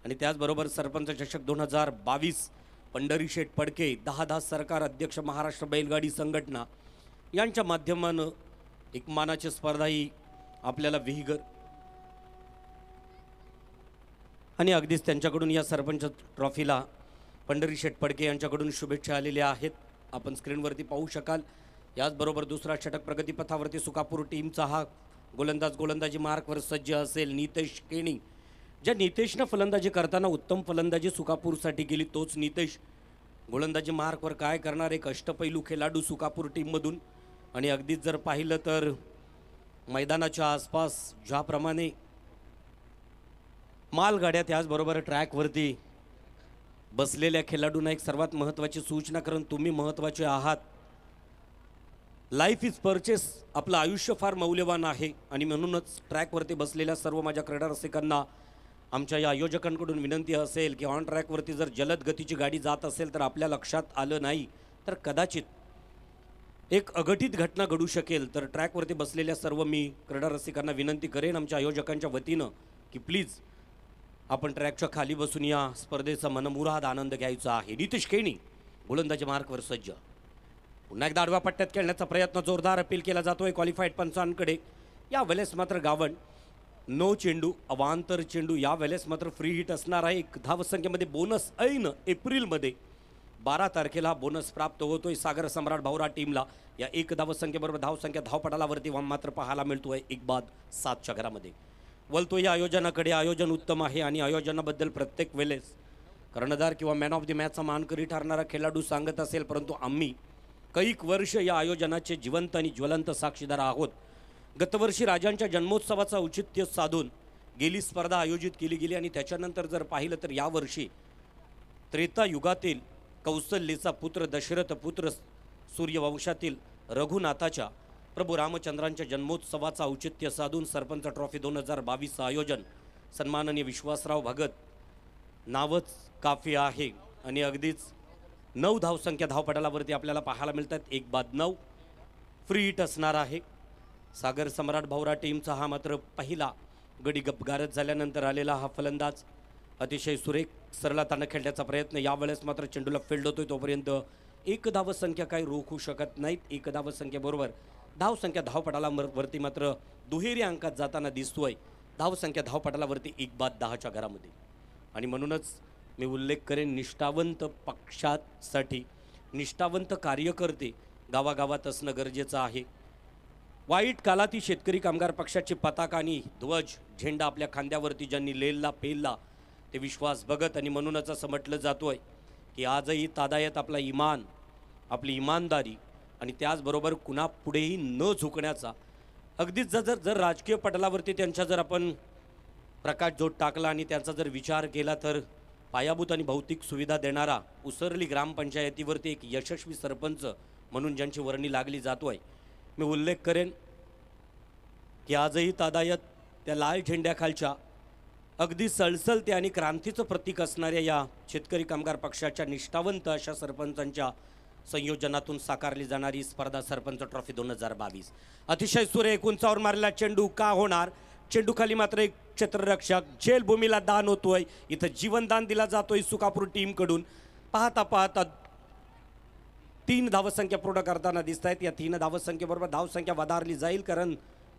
आणि त्याचबरोबर सरपंच चषक 2022 पंढरी शेठ पडके, 10 सरकार अध्यक्ष महाराष्ट्र बैलगाडी संघटना यांच्या माध्यमानं एक मानाची स्पर्धा ही आपल्याला विहिगर. आणि अगदीच त्यांच्याकडून या सरपंच ट्रॉफीला पंढरी शेठ पडके यांच्याकडून शुभेच्छा आलेल्या आहेत, आपण स्क्रीनवरती पाहू शकाल. याचबरोबर दुसरा षटक प्रगतीपथावरती सुकापूर टीमचा हा गोलंदाज गोलंदाजी मार्कवर सज्ज असेल नितेश केणी. ज्या नितेशनं फलंदाजी करताना उत्तम फलंदाजी सुकापूरसाठी केली तोच नितेश गोलंदाजी मार्कवर काय करणार, एक अष्टपैलू खेळाडू सुकापूर टीममधून. आणि अगदीच जर पाहिलं तर मैदानाच्या आसपास ज्याप्रमाणे मालगाड्या त्याचबरोबर ट्रॅकवरती बसलेल्या खेळाडूंना एक सर्वात महत्त्वाची सूचना, कारण तुम्ही महत्त्वाचे आहात. लाईफ इज परचेस, आपलं आयुष्य फार मौल्यवान आहे. आणि म्हणूनच ट्रॅकवरती बसलेल्या सर्व माझ्या क्रीडा रसिकांना आमच्या या आयोजकांकडून विनंती असेल की ऑन ट्रॅकवरती जर जलद गतीची गाडी जात असेल तर आपल्या लक्षात आलं नाही तर कदाचित एक अघटित घटना घडू शकेल. तर ट्रॅकवरती बसलेल्या सर्व मी क्रीडा रसिकांना विनंती करेन आमच्या आयोजकांच्या वतीनं की प्लीज आपण ट्रॅकच्या खाली बसून या स्पर्धेचा मनमुराद आनंद घ्यायचा आहे. नितेश केणी गोलंदाजी मार्कवर सज्ज. पुन्हा एकदा आडव्या पट्ट्यात खेळण्याचा प्रयत्न, जोरदार अपील केला जातोय क्वालिफाईड पंचांकडे. या वेळेस मात्र गावण नो चेंडू, अवांतर चेंडू. या वेळेस मात्र फ्री हिट असणार आहे. 1 धावसंख्येमध्ये बोनस ऐन एप्रिलमध्ये 12 तारखेला बोनस प्राप्त होतोय सागर सम्राट भाऊरा टीमला. या 1 धावसंख्येबरोबर धावसंख्या धावपटालावरती मात्र पाहायला मिळतोय 1-7च्या घरामध्ये. वलतो या आयोजनाकडे. आयोजन उत्तम आहे आणि आयोजनाबद्दल प्रत्येक वेळेस कर्णधार किंवा मॅन ऑफ द मॅचचा मानकरी ठरणारा खेळाडू सांगत असेल, परंतु आम्ही कैक वर्ष या आयोजनाचे जिवंत आणि ज्वलंत साक्षीदार आहोत. गतवर्षी राजांच्या जन्मोत्सवाचा औचित्य साधून गेली स्पर्धा आयोजित केली गेली आणि त्याच्यानंतर जर पाहिलं तर यावर्षी त्रेतायुगातील कौसल्येचा पुत्र दशरथ पुत्र सूर्यवंशातील रघुनाथाच्या प्रभू रामचंद्रांच्या जन्मोत्सवाचा औचित्य साधून सरपंच ट्रॉफी 2022 आयोजन सन्माननीय विश्वासराव भगत नावच काफी आहे आणि अगदीच 9 धावसंख्या धावपटालावरती आपल्याला पाहायला मिळतात. 1-9 फ्री हिट असणार आहे. सागर सम्राट भाऊरा टीमचा हा मात्र पहिला गडी गपगारत झाल्यानंतर आलेला हा फलंदाज अतिशय सुरेख सरळतानं खेळण्याचा प्रयत्न. यावेळेस मात्र चेंडूला फील्ड होतोय तोपर्यंत 1 धावसंख्या काही रोखू शकत नाहीत. 1 धावसंख्येबरोबर धावसंख्या धावपटाला वरती मात्र दुहेरी अंकात जाताना दिसतोय. धावसंख्या धावपटालावरती 1-10च्या घरामध्ये. आणि म्हणूनच मी उल्लेख करेन निष्ठावंत पक्षासाठी निष्ठावंत कार्यकर्ते गावागावात असणं गरजेचं आहे. वाईट काळातील शेतकरी कामगार पक्षाची पताका आणि ध्वज झेंडा आपल्या खांद्यावरती ज्यांनी लेलला पेलला ते विश्वास भगत. आणि म्हणूनच असं म्हटलं जातोय की आजही तादायत आपला इमान आपली इमानदारी आणि त्याचबरोबर कुणापुढेही न झुकण्याचा अगदीच जर राजकीय पटलावरती त्यांच्या जर आपण प्रकाशझोत टाकला आणि त्यांचा जर विचार केला तर पायाभूत आणि भौतिक सुविधा देणारा उसरली ग्रामपंचायतीवरती एक यशस्वी सरपंच म्हणून ज्यांची वर्णी लागली जातोय. मी उल्लेख करेन की आजही तादायत त्या लाल झेंड्याखालच्या अगदी सळसळते आणि क्रांतीचं प्रतीक असणाऱ्या या शेतकरी कामगार पक्षाच्या निष्ठावंत अशा सरपंचांच्या संयोजनातून साकारली जाणारी स्पर्धा सरपंच ट्रॉफी 2022. अतिशय सुरेख उंचावर मारलेला चेंडू का होणार. चेंडूखाली मात्र एक क्षेत्ररक्षक झेलभूमीला दान होतोय. इथं जीवनदान दिला जातोय सुकापूर टीमकडून. पाहता पाहता 3 धावसंख्या पूर्ण करताना दिसत आहेत. या 3 धावसंख्येबरोबर धावसंख्या वधारली जाईल कारण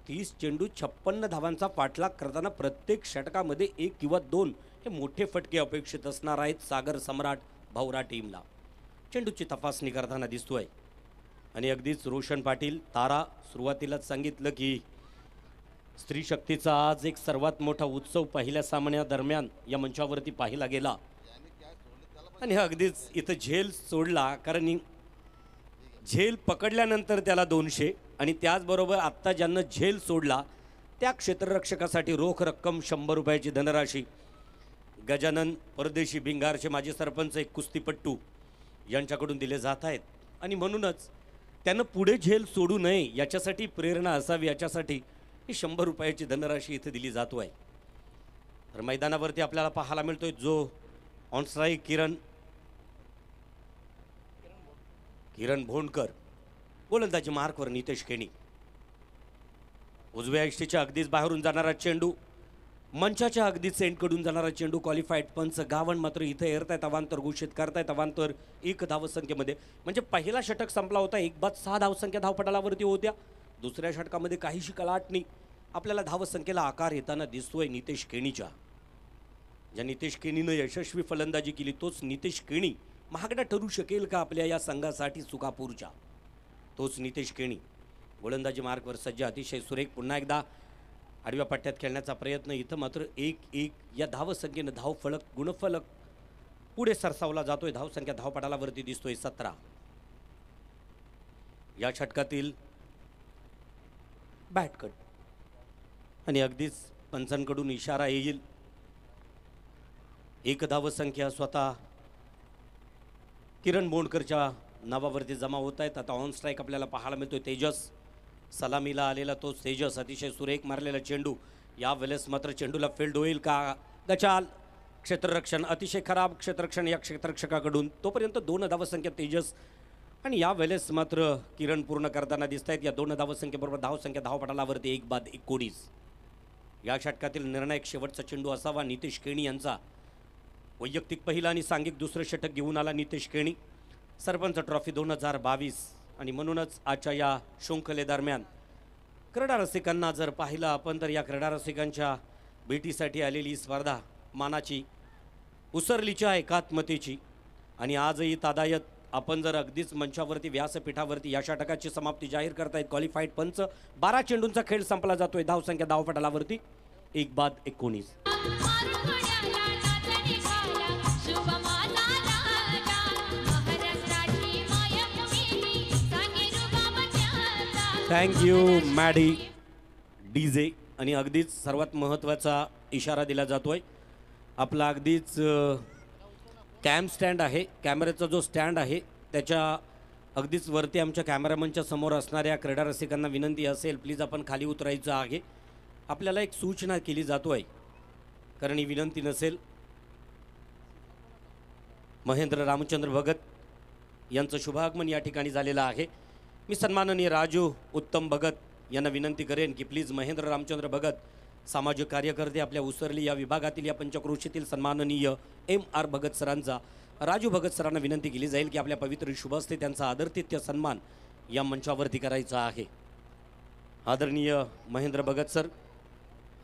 30 चेंडू 56 धावांचा पाठलाग करताना प्रत्येक षटकामध्ये 1 किंवा 2 हे मोठे फटके अपेक्षित असणार आहेत सागर सम्राट भाऊरा टीमला. चेंडूची तपासणी करताना दिसतोय आणि अगदीच रोशन पाटील तारा सुरुवातीलाच सांगितलं की स्त्री शक्तीचा आज एक सर्वात मोठा उत्सव पहिल्या सामन्यादरम्यान या मंचावरती पाहिला गेला आणि अगदीच इथं झेल सोडला कारण झेल पकडल्यानंतर त्याला 200 आणि त्याचबरोबर आत्ता ज्यांना झेल सोडला त्या क्षेत्ररक्षकासाठी रोख रक्कम 100 रुपयाची धनराशी. गजानन परदेशी भिंगारचे माजी सरपंच एक कुस्तीपट्टू यांच्याकडून दिले जात आहेत आणि म्हणूनच त्यानं पुढे झेल सोडू नये याच्यासाठी प्रेरणा असावी याच्यासाठी ही 100 रुपयाची धनराशी इथे दिली जातो आहे. तर मैदानावरती आपल्याला पाहायला मिळतोय जो ऑन स्ट्राईक किरण भोंडकर. गोलंदाजी मार्कवर नितेश केणी. उजव्या इष्टीच्या अगदीच बाहेरून जाणारा चेंडू मंचाच्या अगदीच सेंटकडून जाणारा चेंडू क्वालिफाईड पंच गावण मात्र इथं एरतायत अवांतर घोषित करतायत. अवांतर 1 धावसंख्येमध्ये म्हणजे पहिला षटक संपला होता 1-6 धावसंख्या धावपटालावरती होत्या. दुसऱ्या षटकामध्ये काहीशी कलाटणी आपल्याला धावसंख्येला आकार येताना दिसतोय नितेश केणीच्या. ज्या नितेश केणीनं यशस्वी फलंदाजी केली तोच नितेश केणी महागडा ठरू शकेल का आपल्या या संघासाठी सुकापूरच्या. तोच नितेश केणी गोलंदाजी मार्कवर सज्ज. अतिशय सुरेख पुन्हा एकदा आडव्या पट्ट्यात खेळण्याचा प्रयत्न. इथं मात्र 1-1 या धावसंख्येनं धावफलक गुणफलक पुढे सरसावला जातोय. धावसंख्या धावपटालावरती दिसतोय 17. या षटकातील बॅटकट आणि अगदीच पंचांकडून इशारा येईल. 1 धावसंख्या स्वतः किरण बोंडकरच्या नावावरती जमा होत आहेत. आता ऑन स्ट्राईक आपल्याला पाहायला मिळतोय तेजस. सलामीला आलेला तो तेजस. अतिशय सुरेख मारलेला चेंडू. या वेळेस मात्र चेंडूला फील्ड होईल का. गचाल क्षेत्ररक्षण अतिशय खराब क्षेत्ररक्षण या क्षेत्ररक्षकाकडून. तोपर्यंत 2 धावसंख्या तेजस आणि या वेळेस मात्र किरण पूर्ण करताना दिसत आहेत. या 2 धावसंख्येबरोबर धावसंख्या धावपटालावरती 1-19. या षटकातील निर्णायक शेवटचा चेंडू असावा नितेश केणी यांचा. वैयक्तिक पहिला आणि सांघिक दुसरं षटक घेऊन आला नितेश केणी. सरपंच ट्रॉफी 2022 आणि म्हणूनच आजच्या या शृंखलेदरम्यान क्रीडा रसिकांना जर पाहिलं आपण तर या क्रीडा रसिकांच्या भेटीसाठी आलेली स्पर्धा मानाची उसरलीच्या एकात्मतेची आणि आजही तादायत आपण जर अगदीच मंचावरती व्यासपीठावरती या षटकाची समाप्ती जाहीर करतायत क्वालिफाईड पंच. 12 चेंडूंचा खेळ संपला जातोय. धावसंख्या धावपटालावरती 1-19. Thank you Maddy DJ. आणि अगदीच सर्वात महत्त्वाचा इशारा दिला जातोय. आपला अगदीच कॅम स्टँड आहे, कॅमेऱ्याचा जो स्टँड आहे त्याच्या अगदीच वरती आमच्या कॅमेरामनच्या समोर असणाऱ्या क्रीडा रसिकांना विनंती असेल, प्लीज आपण खाली उतरायचं आहे. आपल्याला एक सूचना केली जातोय, कारण ही विनंती नसेल. महेंद्र रामचंद्र भगत यांचं शुभागमन या ठिकाणी झालेलं आहे. मी सन्माननीय राजू उत्तम भगत यांना विनंती करेन की प्लीज महेंद्र रामचंद्र भगत सामाजिक कार्यकर्ते आपल्या उसरली या विभागातील या पंचक्रोशीतील सन्माननीय MR भगत सरांचा राजू भगत सरांना विनंती केली जाईल की आपल्या पवित्र शुभ हस्ते त्यांचा आदरातिथ्य सन्मान या मंचावरती करायचा आहे. आदरणीय महेंद्र भगत सर,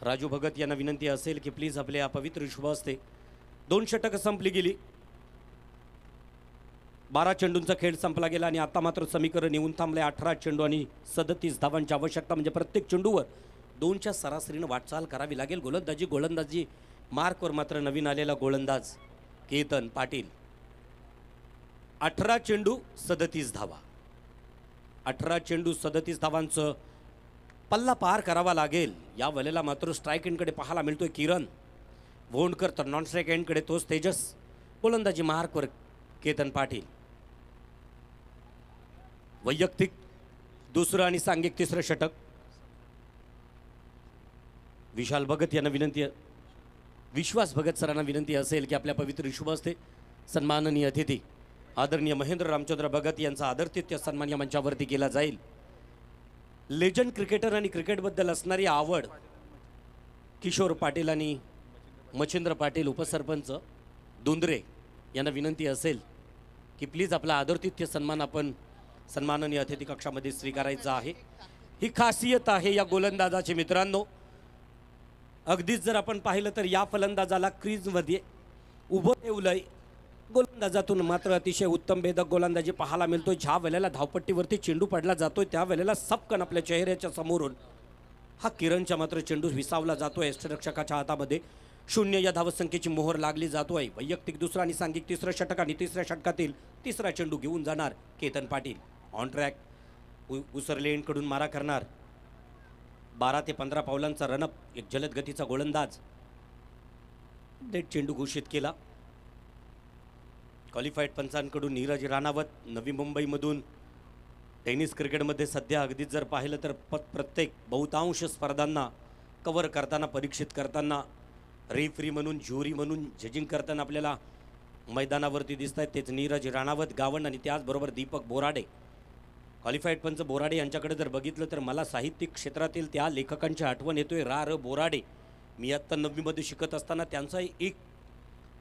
राजू भगत यांना विनंती असेल की प्लीज आपल्या पवित्र शुभ हस्ते 2 षटकं संपली गेली. 12 चेंडूंचा खेळ संपला गेला आणि आता मात्र समीकरण येऊन थांबले. 18 चेंडू आणि 37 धावांची आवश्यकता. म्हणजे प्रत्येक चेंडूवर 2च्या सरासरीनं वाटचाल करावी लागेल. गोलंदाजी मार्कवर मात्र नवीन आलेला गोलंदाज केतन पाटील. 18 चेंडू 37 धावा. 18 चेंडू 37 धावांचं पल्ला पार करावा लागेल. या वेळेला मात्र स्ट्राईक एंडकडे पाहायला मिळतोय किरण भोंडकर, तर नॉन स्ट्राईक एंडकडे तोच तेजस. गोलंदाजी मार्कवर केतन पाटील. वैयक्तिक दुसरं आणि सांघिक तिसरं षटक. विशाल भगत यांना विनंती, विश्वास भगत सरांना विनंती असेल की आपल्या पवित्र शुभ हस्ते सन्माननीय अतिथी आदरणीय महेंद्र रामचंद्र भगत यांचा आदरातिथ्य सन्मान या मंचावरती केला जाईल. लेजंड क्रिकेटर आणि क्रिकेटबद्दल असणारी आवड किशोर पाटील आणि मच्छिंद्र पाटील उपसरपंच दुंदरे यांना विनंती असेल की प्लीज आपला आदरातिथ्य सन्मान आपण सन्माननीय अतिथी कक्षामध्ये स्वीकारायचा आहे. ही खासियत आहे या गोलंदाजाची मित्रांनो. अगदीच जर आपण पाहिलं तर या फलंदाजाला क्रीजमध्ये उभं ठेवलंय. गोलंदाजातून मात्र अतिशय उत्तम भेदक गोलंदाजी पाहायला मिळतोय. ज्या वेळेला धावपट्टीवरती चेंडू पडला जातोय त्या वेळेला सपकन आपल्या चेहऱ्याच्या समोरून हा किरणच्या मात्र चेंडू विसावला जातोय. यष्टिरक्षकाच्या हातामध्ये 0 या धावसंख्येची मोहर लागली जातोय. वैयक्तिक दुसरा आणि सांघिक तिसरं षटक आणि तिसऱ्या षटकातील तिसरा चेंडू घेऊन जाणार केतन पाटील. ऑन ट्रॅक उसरले एंडकडून मारा करणार. 12 ते 15 पावलांचा रनअप. एक जलद गतीचा गोलंदाज. डेड चेंडू घोषित केला. क्वालिफाईड पंचांकडून नीरज राणावत नवी मुंबईमधून टेनिस क्रिकेटमध्ये सध्या अगदीच जर पाहिलं तर प्रत्येक बहुतांश स्पर्धांना कव्हर करताना, परीक्षित करताना, रेफरी म्हणून, ज्युरी म्हणून जजिंग करताना आपल्याला मैदानावरती दिसत आहेत. तेच नीरज राणावत गावंड आणि त्याचबरोबर दीपक बोराडे. क्वालिफाईड पंच बोराडे यांच्याकडे जर बघितलं तर मला साहित्यिक क्षेत्रातील त्या लेखकांची आठवण येतोय. र बोराडे. मी आत्ता 9वीमध्ये शिकत असताना त्यांचा एक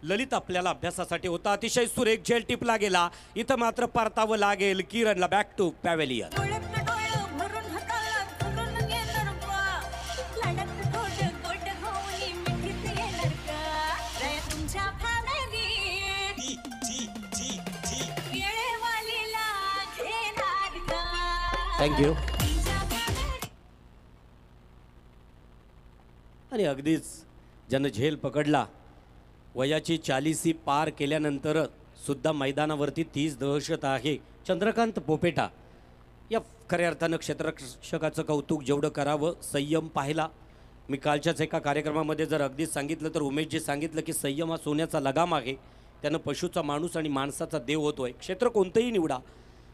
ललित आपल्याला अभ्यासासाठी होता. अतिशय सुरेख झेल टिपला गेला. इथं मात्र परतावं लागेल किरणला. Back to pavilion. थँक्यू. आणि अगदीच ज्यानं झेल पकडला, वयाची 40 पार केल्यानंतर सुद्धा मैदानावरती 30 दहशत आहे. चंद्रकांत पोपेटा. या खऱ्या अर्थानं क्षेत्ररक्षकाचं कौतुक जेवढं करावं. संयम पाहिला. मी कालच्याच एका कार्यक्रमामध्ये जर अगदीच सांगितलं तर उमेशजी सांगितलं की संयम हा सोन्याचा लगाम आहे. त्यानं पशुचा माणूस आणि माणसाचा देव होतोय. क्षेत्र कोणतंही निवडा.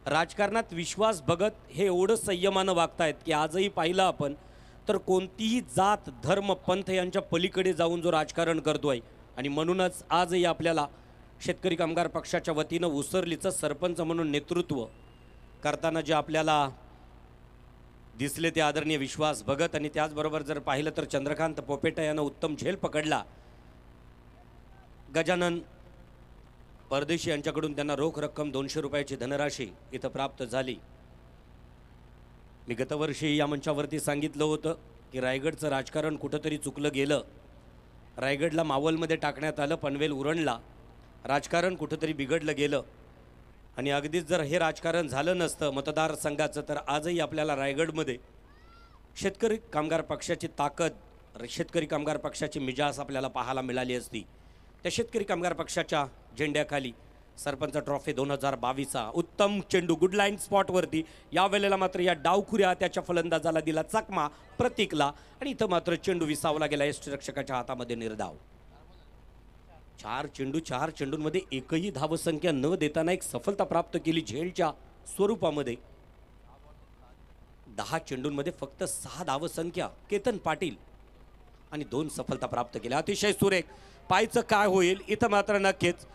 राजकारणात विश्वास भगत हे एवढं संयमानं वागतायत की आजही पाहिलं आपण तर कोणतीही जात, धर्म, पंथ यांच्या पलीकडे जाऊन जो राजकारण करतोय. आणि म्हणूनच आजही आपल्याला शेतकरी कामगार पक्षाच्या वतीनं उसरलीचं सरपंच म्हणून नेतृत्व करताना जे आपल्याला दिसले ते आदरणीय विश्वास भगत. आणि त्याचबरोबर जर पाहिलं तर चंद्रकांत पोपेटा यानं उत्तम झेल पकडला. गजानन परदेशी यांच्याकडून त्यांना रोख रक्कम 200 रुपयाची धनराशी इथं प्राप्त झाली. मी गतवर्षी या मंचावरती सांगितलं होतं की रायगडचं राजकारण कुठंतरी चुकलं गेलं. रायगडला मावलमध्ये टाकण्यात आलं. पनवेल उरणला राजकारण कुठंतरी बिघडलं गेलं आणि अगदीच जर हे राजकारण झालं नसतं मतदारसंघाचं तर आजही आपल्याला रायगडमध्ये शेतकरी कामगार पक्षाची ताकद, शेतकरी कामगार पक्षाची मिजाज आपल्याला पाहायला मिळाली असती. त्या शेतकरी कामगार पक्षाच्या झेंड्याखाली सरपंच ट्रॉफी 2022चा उत्तम चेंडू गुड लाईन स्पॉटवरती. यावेळेला मात्र या डावखुऱ्या त्याच्या फलंदाजाला दिला चकमा प्रतीकला आणि इथं मात्र चेंडू विसावला गेला यष्टीरक्षकाच्या हातामध्ये निर्धाव. 4 चेंडूंमध्ये एकही धावसंख्या न देताना एक सफलता प्राप्त केली झेलच्या स्वरूपामध्ये. 10 चेंडूंमध्ये फक्त 6 धावसंख्या केतन पाटील आणि 2 सफलता प्राप्त केल्या. अतिशय सुरेख. पायचं काय होईल इथं मात्र नक्कीच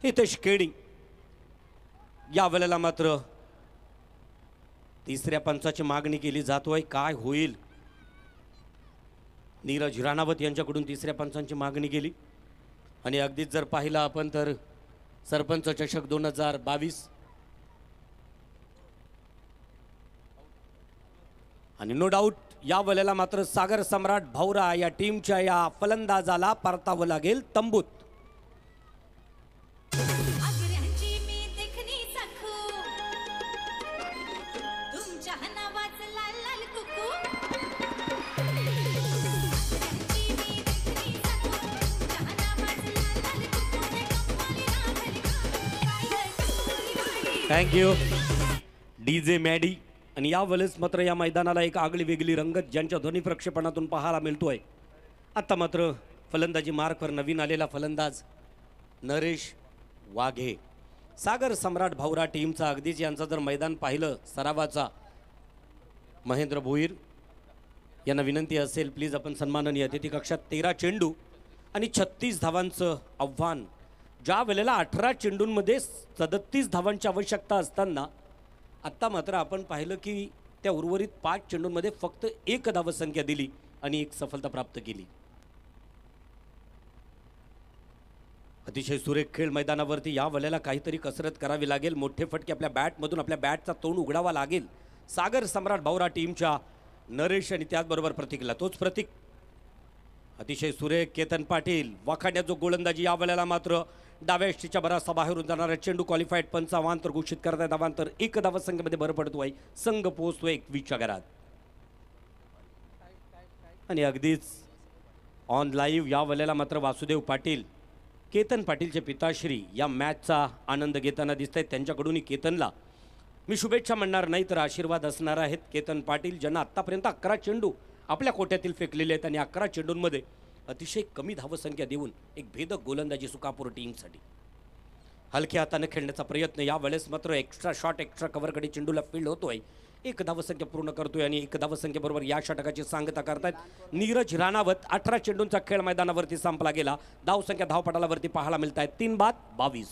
हितेश केडी. या वेळेला मात्र तिसऱ्या पंचाची मागणी केली जातोय. काय होईल? नीरज राणावत यांच्याकडून तिसऱ्या पंचांची मागणी केली आणि अगदीच जर पाहिलं आपण तर सरपंच चषक 2022 आणि नो डाऊट या वेळेला मात्र सागर सम्राट भाऊरा या टीमच्या या फलंदाजाला परतावं लागेल तंबूत. आग्र्यांची मी देखणी सखू तुमच्या नावाचं लाल लाल कुकू. आग्र्यांची मी देखणी सखू तुमच्या नावाचं लाल लाल कुकू. ते कमाली राघली थँक्यू डीजे मॅडी. आणि यावेळेस मात्र या मैदानाला एक आगळी वेगळी रंगत ज्यांच्या ध्वनी प्रक्षेपणातून पाहायला मिळतोय. आता मात्र फलंदाजी मार्कवर नवीन आलेला फलंदाज नरेश वाघे. सागर सम्राट भाऊरा टीमचा अगदीच यांचा जर मैदान पाहिलं सरावाचा महेंद्र भोईर यांना विनंती असेल प्लीज आपण सन्माननीय अतिथी कक्षात. 13 चेंडू आणि 36 धावांचं आव्हान. ज्या वेळेला 18 चेंडूंमध्ये 37 धावांची आवश्यकता असताना आत्ता मात्र आपण पाहिलं की त्या उर्वरित 5 चेंडूंमध्ये फक्त 1 धावसंख्या दिली आणि 1 सफलता प्राप्त केली. अतिशय सुरेख खेळ मैदानावरती. या वेळेला काहीतरी कसरत करावी लागेल. मोठे फटके आपल्या बॅटमधून आपल्या बॅटचा तोंड उघडावा लागेल. सागर सम्राट भाऊरा टीमच्या नरेश आणि त्याचबरोबर प्रतीकला. तोच प्रतीक. अतिशय सुरेख केतन पाटील वाखाड्यात जो गोलंदाजी. या वेळेला मात्र डाव्या यष्टीच्या बराचसा बाहेरून जाणारा चेंडू क्वालिफाईड पंच अवांतर घोषित करतायत. अवांतर 1 धावसंख्येमध्ये भर पडतोय. संघ पोहोचतोय 21च्या घरात. आणि अगदीच ऑन लाईव्ह या वेळेला मात्र वासुदेव पाटील केतन पाटीलचे पिताश्री या मॅचचा आनंद घेताना दिसत आहेत. त्यांच्याकडूनही केतनला मी शुभेच्छा म्हणणार नाही तर आशीर्वाद असणार आहेत. केतन पाटील ज्यांना आत्तापर्यंत 11 चेंडू आपल्या कोट्यातील फेकलेले आहेत आणि 11 चेंडूंमध्ये अतिशय कमी धावसंख्या देऊन एक भेदक गोलंदाजी सुकापूर टीमसाठी. हलक्या हाताने खेळण्याचा प्रयत्न. या वेळेस मात्र एक्स्ट्रा शॉट एक्स्ट्रा कव्हरकडे चेंडूला फील्ड होतोय. 1 धावसंख्या पूर्ण करतोय आणि 1 धावसंख्येबरोबर या षटकाची सांगता करतायत नीरज राणावत. 18 चेंडूंचा खेळ मैदानावरती संपला गेला. धावसंख्या धावपटालावरती पाहायला मिळत आहे 3-22.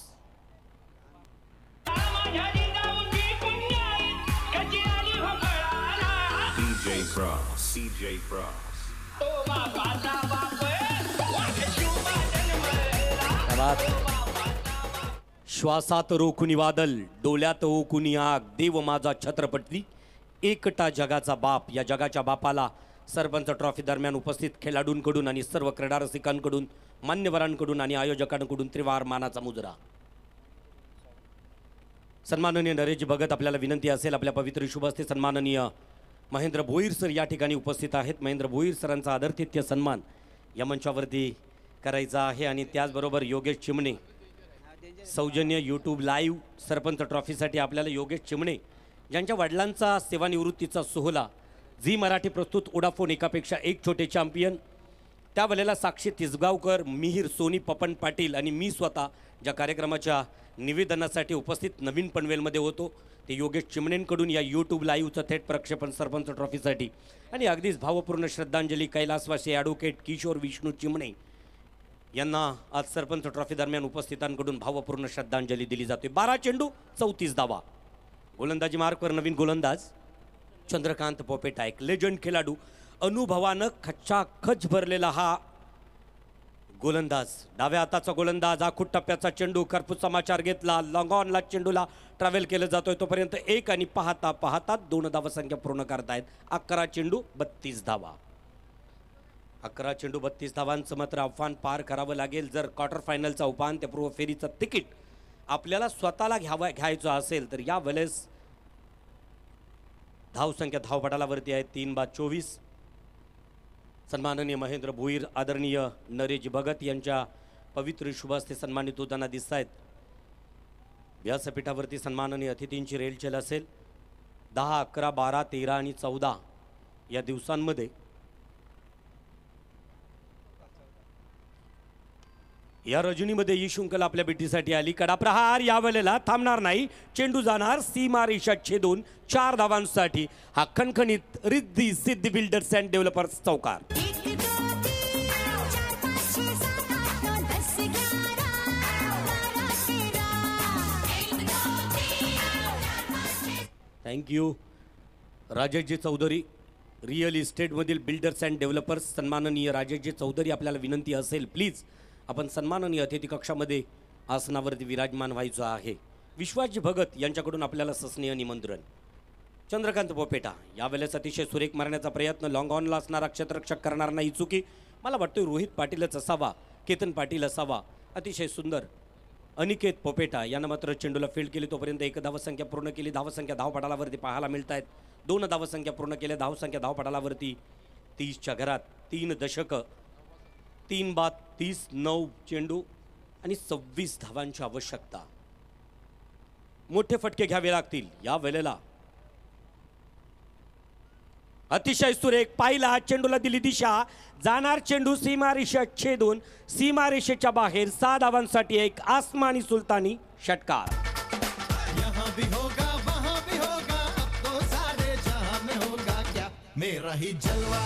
CJ Cross. श्वासात रोखुनी वादल डोल्यात ओकुनी आग देव माझा छत्रपती एकटा जगाचा बाप. या जगाच्या बापाला सरपंच ट्रॉफी दरम्यान उपस्थित खेळाडूंकडून आणि सर्व क्रीडा रसिकांकडून मान्यवरांकडून आणि आयोजकांकडून त्रिवार मानाचा मुजरा. सन्माननीय नरेश भगत आपल्याला विनंती असेल आपल्या पवित्र शुभ हस्ते सन्माननीय महेंद्र भोईर सर या ठिकाणी उपस्थित आहेत. महेंद्र भोईर सरांचा आदरातिथ्य सन्मान या मंचावरती करायचा आहे. आणि त्याचबरोबर योगेश चिमणे सौजन्य यूट्यूब लाईव्ह सरपंच ट्रॉफीसाठी आपल्याला योगेश चिमणे ज्यांच्या वडिलांचा सेवानिवृत्तीचा सोहळा झी मराठी प्रस्तुत ओडाफोन एकापेक्षा एक छोटे चॅम्पियन. त्यावेळेला साक्षी तिसगावकर मिहीर सोनी पपन पाटील आणि मी स्वतः ज्या कार्यक्रमाच्या निवेदनासाठी उपस्थित नवीन पनवेलमध्ये होतो ते योगेश चिमणेंकडून या यूट्यूब लाईव्हचं थेट प्रक्षेपण सरपंच ट्रॉफीसाठी. आणि अगदीच भावपूर्ण श्रद्धांजली कैलासवासी ॲडव्होकेट किशोर विष्णू चिमणे यांना आज सरपंच ट्रॉफी दरम्यान उपस्थितांकडून भावपूर्ण श्रद्धांजली दिली जाते. 12 चेंडू 34 धावा. गोलंदाजी मार्कवर नवीन गोलंदाज चंद्रकांत पोपेटा. एक लेजंड खेळाडू अनुभवानं खच्चाखच भरलेला हा गोलंदाज. डाव्या हाताचा गोलंदाज. आखूट टप्प्याचा चेंडू करपूस समाचार घेतला. लॉंग ऑनला चेंडूला ट्रॅव्हल केलं जातोय तोपर्यंत 1 आणि पाहता पाहता 2 धावसंख्या पूर्ण करतायत. 11 चेंडू 32 धावा. 11 चेंडू 32 धावांचं मात्र आव्हान पार करावं लागेल जर क्वार्टर फायनलचा उपांत्यपूर्व फेरीचं तिकीट आपल्याला स्वतःला घ्यायचं असेल तर या वेळेस धावसंख्या धावपटालावरती आहे 3/24. सन्माननीय महेंद्र भोईर, आदरणीय नरेश भगत यांच्या पवित्र शुभास्ते सन्मानित होताना दिसत आहेत. व्यासपीठावरती सन्माननीय अतिथींची रेलचेल असेल. 10, 11, 12, 13 आणि 14 या दिवसांमध्ये या रजनीमध्ये ही शृंखला आपल्या भेटीसाठी आली. कडा प्रहार या वेळेला थांबणार नाही. चेंडू जाणार सीमा रेषा छेदून 4 धावांसाठी. हा खणखणीत Riddhi Siddhi builders and developers चौकार. थँक्यू राजेशजी चौधरी, रिअल इस्टेटमधील बिल्डर्स अँड डेव्हलपर्स. सन्माननीय राजेशजी चौधरी, आपल्याला विनंती असेल प्लीज आपण सन्माननीय अतिथी कक्षामध्ये आसनावरती विराजमान व्हायचं आहे. विश्वासजी भगत यांच्याकडून आपल्याला सस्नेह निमंत्रण. चंद्रकांत पोपेटा यावेळेस अतिशय सुरेख मारण्याचा प्रयत्न. लॉंग ऑनला असणारा क्षेत्ररक्षक करणार नाही चुकी. मला वाटतं रोहित पाटीलच असावा, केतन पाटील असावा. अतिशय सुंदर. अनिकेत पोपेटा यानं मात्र चेंडूला फील्ड केली. तोपर्यंत 1 धावसंख्या पूर्ण केली. धावसंख्या धावपटालावरती पाहायला मिळत आहेत. 2 धावसंख्या पूर्ण केल्या. धावसंख्या धावपटालावरती 30च्या घरात. 3 दशकं, 3/30, 9 चेंडू आणि 26 धावांची आवश्यकता. मोठे फटके घ्यावे लागतील या वेळेला. अतिशय सुरेख पाहिला. चेंडूला दिली दिशा. जाणार चेंडू सीमारेषा छेदून सीमारेषेच्या बाहेर. 6 धावांसाठी एक आसमानी सुलतानी षटकार. यहाँ भी होगा वहाँ भी होगा, अब तो सारे जहां में होगा क्या मेरा ही जलवा,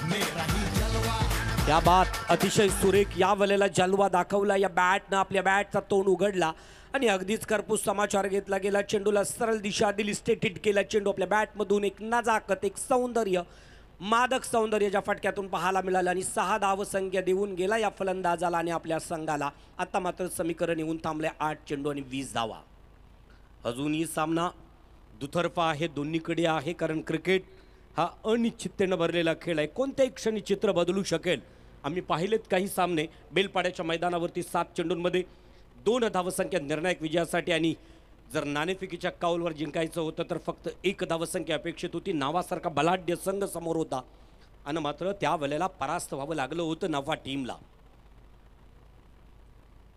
मेरा ही जलवा. त्या बात अतिशय सुरेख या वेळेला जलवा दाखवला. या बॅटनं आपल्या बॅटचा तोंड उघडला आणि अगदीच कर्पूस समाचार घेतला गेला. चेंडूला सरळ दिशा दिली. स्टेट हिट केला चेंडू. आपल्या बॅटमधून एक नजाकत, एक सौंदर्य, मादक सौंदर्याच्या फटक्यातून पाहायला मिळालं आणि 6 धावसंख्या देऊन गेला या फलंदाजाला आणि आपल्या संघाला. आता मात्र समीकरण येऊन थांबले 8 चेंडू आणि 20 धावा. अजूनही सामना दुतर्फा आहे, दोन्हीकडे आहे. कारण क्रिकेट हा अनिश्चिततेनं भरलेला खेळ आहे. कोणत्याही क्षणी चित्र बदलू शकेल. आम्ही पाहिलेत काही सामने. बेलपाड्याच्या मैदानावरती 7 चेंडूंमध्ये 2 धावसंख्या निर्णायक विजयासाठी. आणि जर नाणेफेकीच्या काउलवर जिंकायचं होतं तर फक्त 1 धावसंख्या अपेक्षित होती. नावासारखा बलाढ्य संघ समोर होता आणि मात्र त्या वेळेला परास्त व्हावं लागलं होतं नवा टीमला.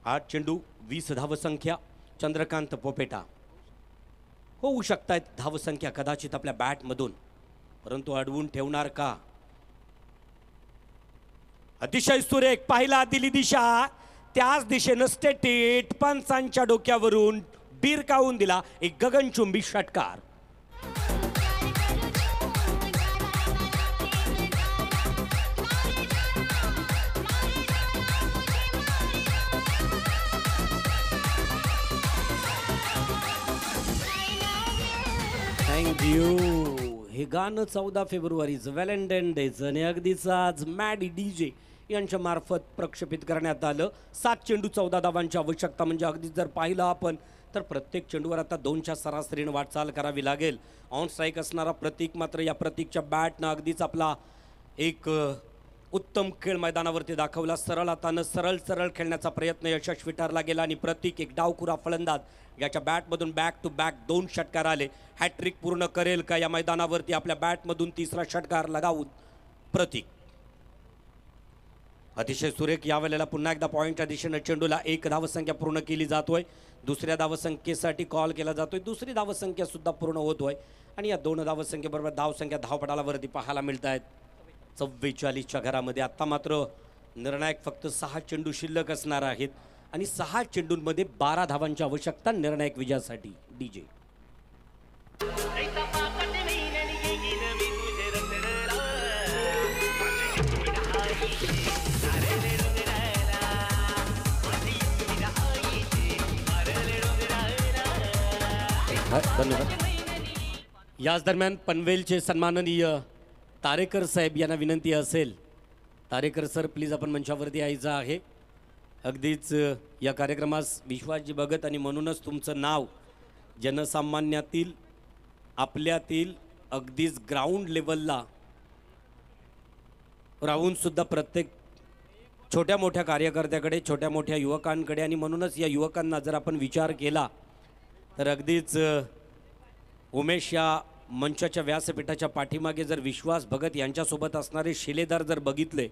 8 चेंडू 20 धावसंख्या. चंद्रकांत पोपेटा होऊ शकतायत धावसंख्या कदाचित आपल्या बॅटमधून, परंतु अडवून ठेवणार का? अतिशय सुरेख पाहिला. दिली दिशा. त्याच दिशेनं स्टेट पंचांच्या डोक्यावरून बिरकावून दिला एक गगनचुंबी षटकार. थँक्यू. हे गाणं 14 फेब्रुवारीचं व्हॅलेंटाईन डेचं आणि अगदीच आज मॅडी डीजे यांच्या मार्फत प्रक्षेपित करण्यात आलं. 7 चेंडू 14 धावांची आवश्यकता. म्हणजे अगदीच जर पाहिलं आपण तर प्रत्येक चेंडूवर आता 2च्या सरासरीने वाटचाल करावी लागेल. ऑन स्ट्राईक असणारा प्रतीक मात्र या प्रतीकच्या बॅटनं अगदीच आपला एक उत्तम खेळ मैदानावरती दाखवला. सरळ हातानं सरळ खेळण्याचा प्रयत्न यशस्वी ठरला गेला आणि प्रतीक एक डावखुरा फलंदाज याच्या बॅटमधून बॅक टू बॅक 2 षटकार आले. हॅट्रिक पूर्ण करेल का या मैदानावरती आपल्या बॅटमधून 3रा षटकार लगावून प्रतीक. अतिशय सुरेख या वेळेला पुन्हा एकदा पॉईंटच्या दिशेनं चेंडूला 1 धावसंख्या पूर्ण केली जातोय. 2ऱ्या धावसंख्येसाठी कॉल केला जातोय. 2री धावसंख्या सुद्धा पूर्ण होतोय आणि या 2 धावसंख्येबरोबर धावसंख्या धावपटालावरती पाहायला मिळत आहेत 44च्या घरामध्ये. आता मात्र निर्णायक फक्त 6 चेंडू शिल्लक असणार आहेत आणि 6 चेंडूंमध्ये 12 धावांची आवश्यकता निर्णायक विजयासाठी. डीजे धन्यवाद. याच दरम्यान पनवेलचे सन्माननीय तारेकर साहेब यांना विनंती असेल. तारेकर सर प्लीज आपण मंचावरती यायचं आहे. अगदीच या कार्यक्रमास विश्वासजी भगत आणि म्हणूनच तुमचं नाव जनसामान्यातील आपल्यातील अगदीच ग्राउंड लेवलला राहून सुद्धा प्रत्येक छोट्या मोठ्या कार्यकर्त्याकडे, छोट्या मोठ्या युवकांकडे, आणि म्हणूनच या युवकांना जर आपण विचार केला तर अगदीच उमेश या मंचाच्या व्यासपीठाच्या पाठीमागे जर विश्वास भगत यांच्यासोबत असणारे शिलेदार जर बघितले,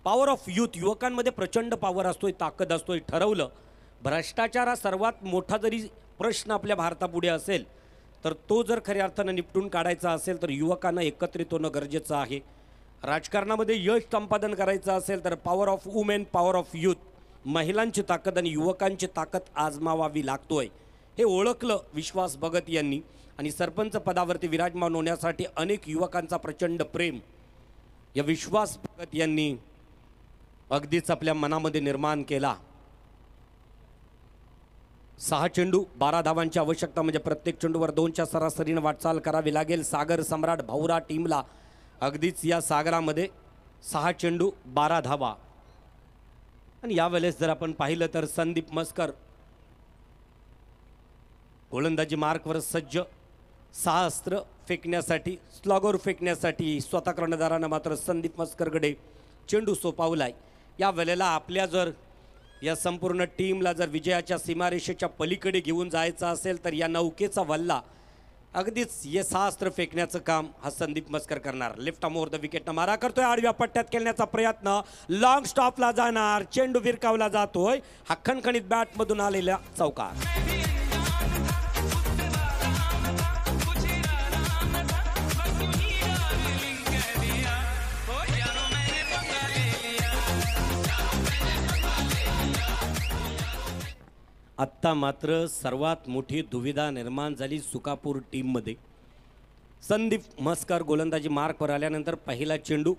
पॉवर ऑफ यूथ, युवकांमध्ये प्रचंड पॉवर असतोय, ताकद असतोय. ठरवलं भ्रष्टाचार हा सर्वात मोठा जरी प्रश्न आपल्या भारतापुढे असेल तर तो जर खऱ्या अर्थानं निपटून काढायचा असेल तर युवकांना एकत्रित होणं गरजेचं आहे. राजकारणामध्ये यश संपादन करायचं असेल तर power of women, power of youth, महिलांची ताकद आणि युवकांची ताकद आजमावावी लागतोय. हे ओळखलं विश्वास भगत यांनी आणि सरपंच पदावरती विराजमान होण्यासाठी अनेक युवकांचा प्रचंड प्रेम या विश्वास भगत यांनी अगदीच आपल्या मनामध्ये निर्माण केला. 6 चेंडू 12 धावांची आवश्यकता, म्हणजे प्रत्येक चेंडूवर 2च्या सरासरीने वाटचाल करावी लागेल सागर सम्राट भाऊरा टीमला. अगदीच या सागरामध्ये 6 चेंडू 12 धावा. आणि यावेळेस जर आपण पाहिलं तर संदीप मस्कर गोलंदाजी मार्कवर सज्ज, 6 अस्त्र फेकण्यासाठी, स्लॉगर फेकण्यासाठी. स्वतः कर्णधारानं मात्र संदीप मस्करकडे चेंडू सोपावलाय. या वेळेला आपल्या जर या संपूर्ण टीमला जर विजयाच्या सीमारेषेच्या पलीकडे घेऊन जायचं असेल तर या नौकेचा वल्ला अगदीच हे 6 अस्त्र फेकण्याचं काम हा संदीप मस्कर करणार. लेफ्ट आर्म ओव्हर द विकेटनं मारा करतोय, आडव्या पट्ट्यात खेळण्याचा प्रयत्न, लॉंग स्टॉपला जाणार, चेंडू विरकावला जातोय, हा खणखणीत बॅटमधून आलेला चौकार. आत्ता मात्र सर्वात मोठी दुविधा निर्माण झाली सुकापूर टीममध्ये. संदीप मस्कर गोलंदाजी मार्कवर आल्यानंतर पहिला चेंडू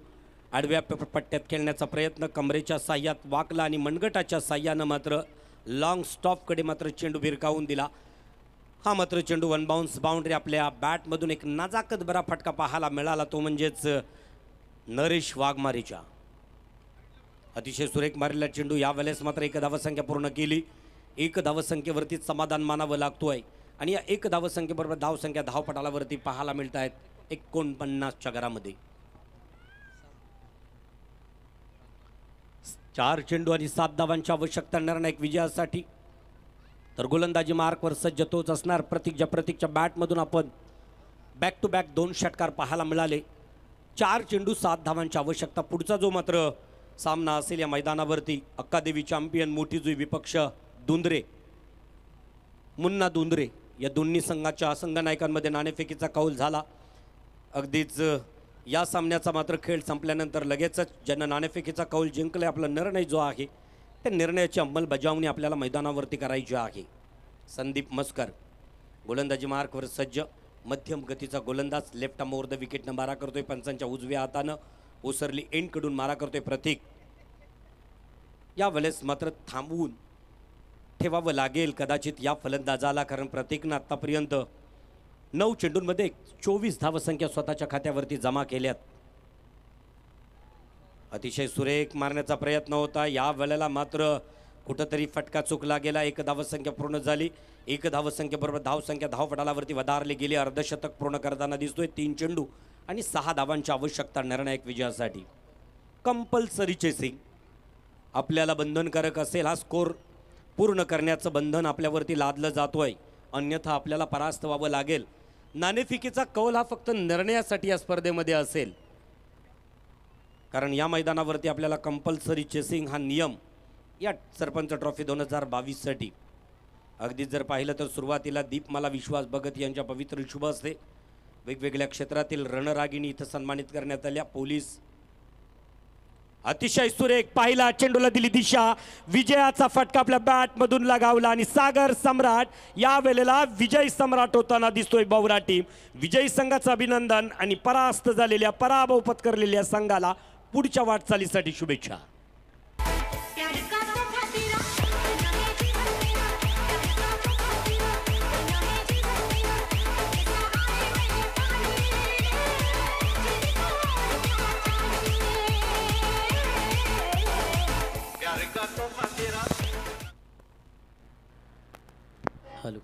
आडव्या पट्ट्यात खेळण्याचा प्रयत्न कमरेच्या साह्यात वाकला आणि मनगटाच्या साह्यानं मात्र लॉंग स्टॉपकडे मात्र चेंडू भिरकावून दिला. हा मात्र चेंडू वन बाउन्स बाउंड्री. आपल्या बॅटमधून एक नजाकत बरा फटका पाहायला मिळाला, तो म्हणजेच नरेश वाघमारेच्या. अतिशय सुरेख मारलेला चेंडू. यावेळेस मात्र 1 धावसंख्या पूर्ण केली. 1 धावसंख्येवरती समाधान मानावं लागतोय आणि या 1 धावसंख्येबरोबर धावसंख्या धावपटालावरती पाहायला मिळत आहेत 49च्या घरामध्ये. 4 चेंडू आणि 7 धावांची आवश्यकता निर्णायक विजयासाठी. तर गोलंदाजी मार्कवर सज्ज तोच असणार प्रतीकच्या बॅटमधून आपण बॅक टू बॅक 2 षटकार पाहायला मिळाले. 4 चेंडू 7 धावांची आवश्यकता. पुढचा जो मात्र सामना असेल या मैदानावरती अक्कादेवी चॅम्पियन मोठीजुई विपक्ष दुंद्रे, मुन्ना दुंद्रे, या दोन्ही संघाच्या संघनायकांमध्ये नाणेफेकीचा कौल झाला. अगदीच या सामन्याचा मात्र खेळ संपल्यानंतर लगेचच ज्यांना नाणेफेकीचा कौल जिंकले, आपला निर्णय जो आहे त्या निर्णयाची अंमलबजावणी आपल्याला मैदानावरती करायची आहे. संदीप मस्कर गोलंदाजी मार्कवर सज्ज, मध्यम गतीचा गोलंदाज, लेफ्ट आर्म ओव्हर द विकेटनं मारा करतोय. पंचांच्या उजव्या हातानं ओसरली एंडकडून मारा करतोय प्रतीक. यावेळेस मात्र थांबवून ठेवावं लागेल कदाचित या फलंदाजाला, कारण प्रतीकनं आत्तापर्यंत 9 चेंडूंमध्ये 24 धावसंख्या स्वतःच्या खात्यावरती जमा केल्यात. अतिशय सुरेख मारण्याचा प्रयत्न होता. या वेळेला मात्र कुठंतरी फटका चुकला गेला. 1 धावसंख्या पूर्ण झाली. 1 धावसंख्येबरोबर धावसंख्या धावपटालावरती वधारली गेली. अर्धशतक पूर्ण करताना दिसतोय. 3 चेंडू आणि 6 धावांची आवश्यकता निर्णायक विजयासाठी. कंपल्सरी चेसिंग आपल्याला बंधनकारक असेल. हा स्कोर पूर्ण करण्याचं बंधन आपल्यावरती लादलं जातोय, अन्यथा आपल्याला परास्त व्हावं लागेल. नाणेफेकीचा कौल हा फक्त निर्णयासाठी या स्पर्धेमध्ये असेल, कारण या मैदानावरती आपल्याला कंपल्सरी चेसिंग हा नियम या सरपंच ट्रॉफी 2022 साठी. अगदीच जर पाहिलं तर सुरुवातीला दीपमाला विश्वास भगत यांच्या पवित्र शुभ हस्ते वेगवेगळ्या क्षेत्रातील रणरागिणी इथं सन्मानित करण्यात आल्या. पोलीस अतिशय सुरेख पाहिला, चेंडूला दिली दिशा, विजयाचा फटका आपल्या बॅटमधून लगावला आणि सागर सम्राट या वेळेला विजय सम्राट होताना दिसतोय. बावरा टीम विजयी संघाचं अभिनंदन आणि परास्त झालेल्या, पराभव पत्करलेल्या संघाला पुढच्या वाटचालीसाठी शुभेच्छा. हॅलो.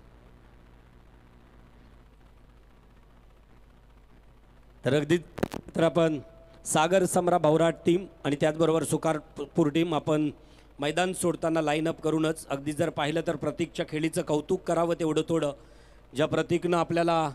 तर अगदी तर आपण सागर समरा भावराट टीम आणि त्याचबरोबर सुकारपूर टीम आपण मैदान सोडताना लाईनअप करूनच अगदी जर पाहिलं तर प्रतीकच्या खेळीचं कौतुक करावं तेवढं थोडं. ज्या प्रतीकनं आपल्याला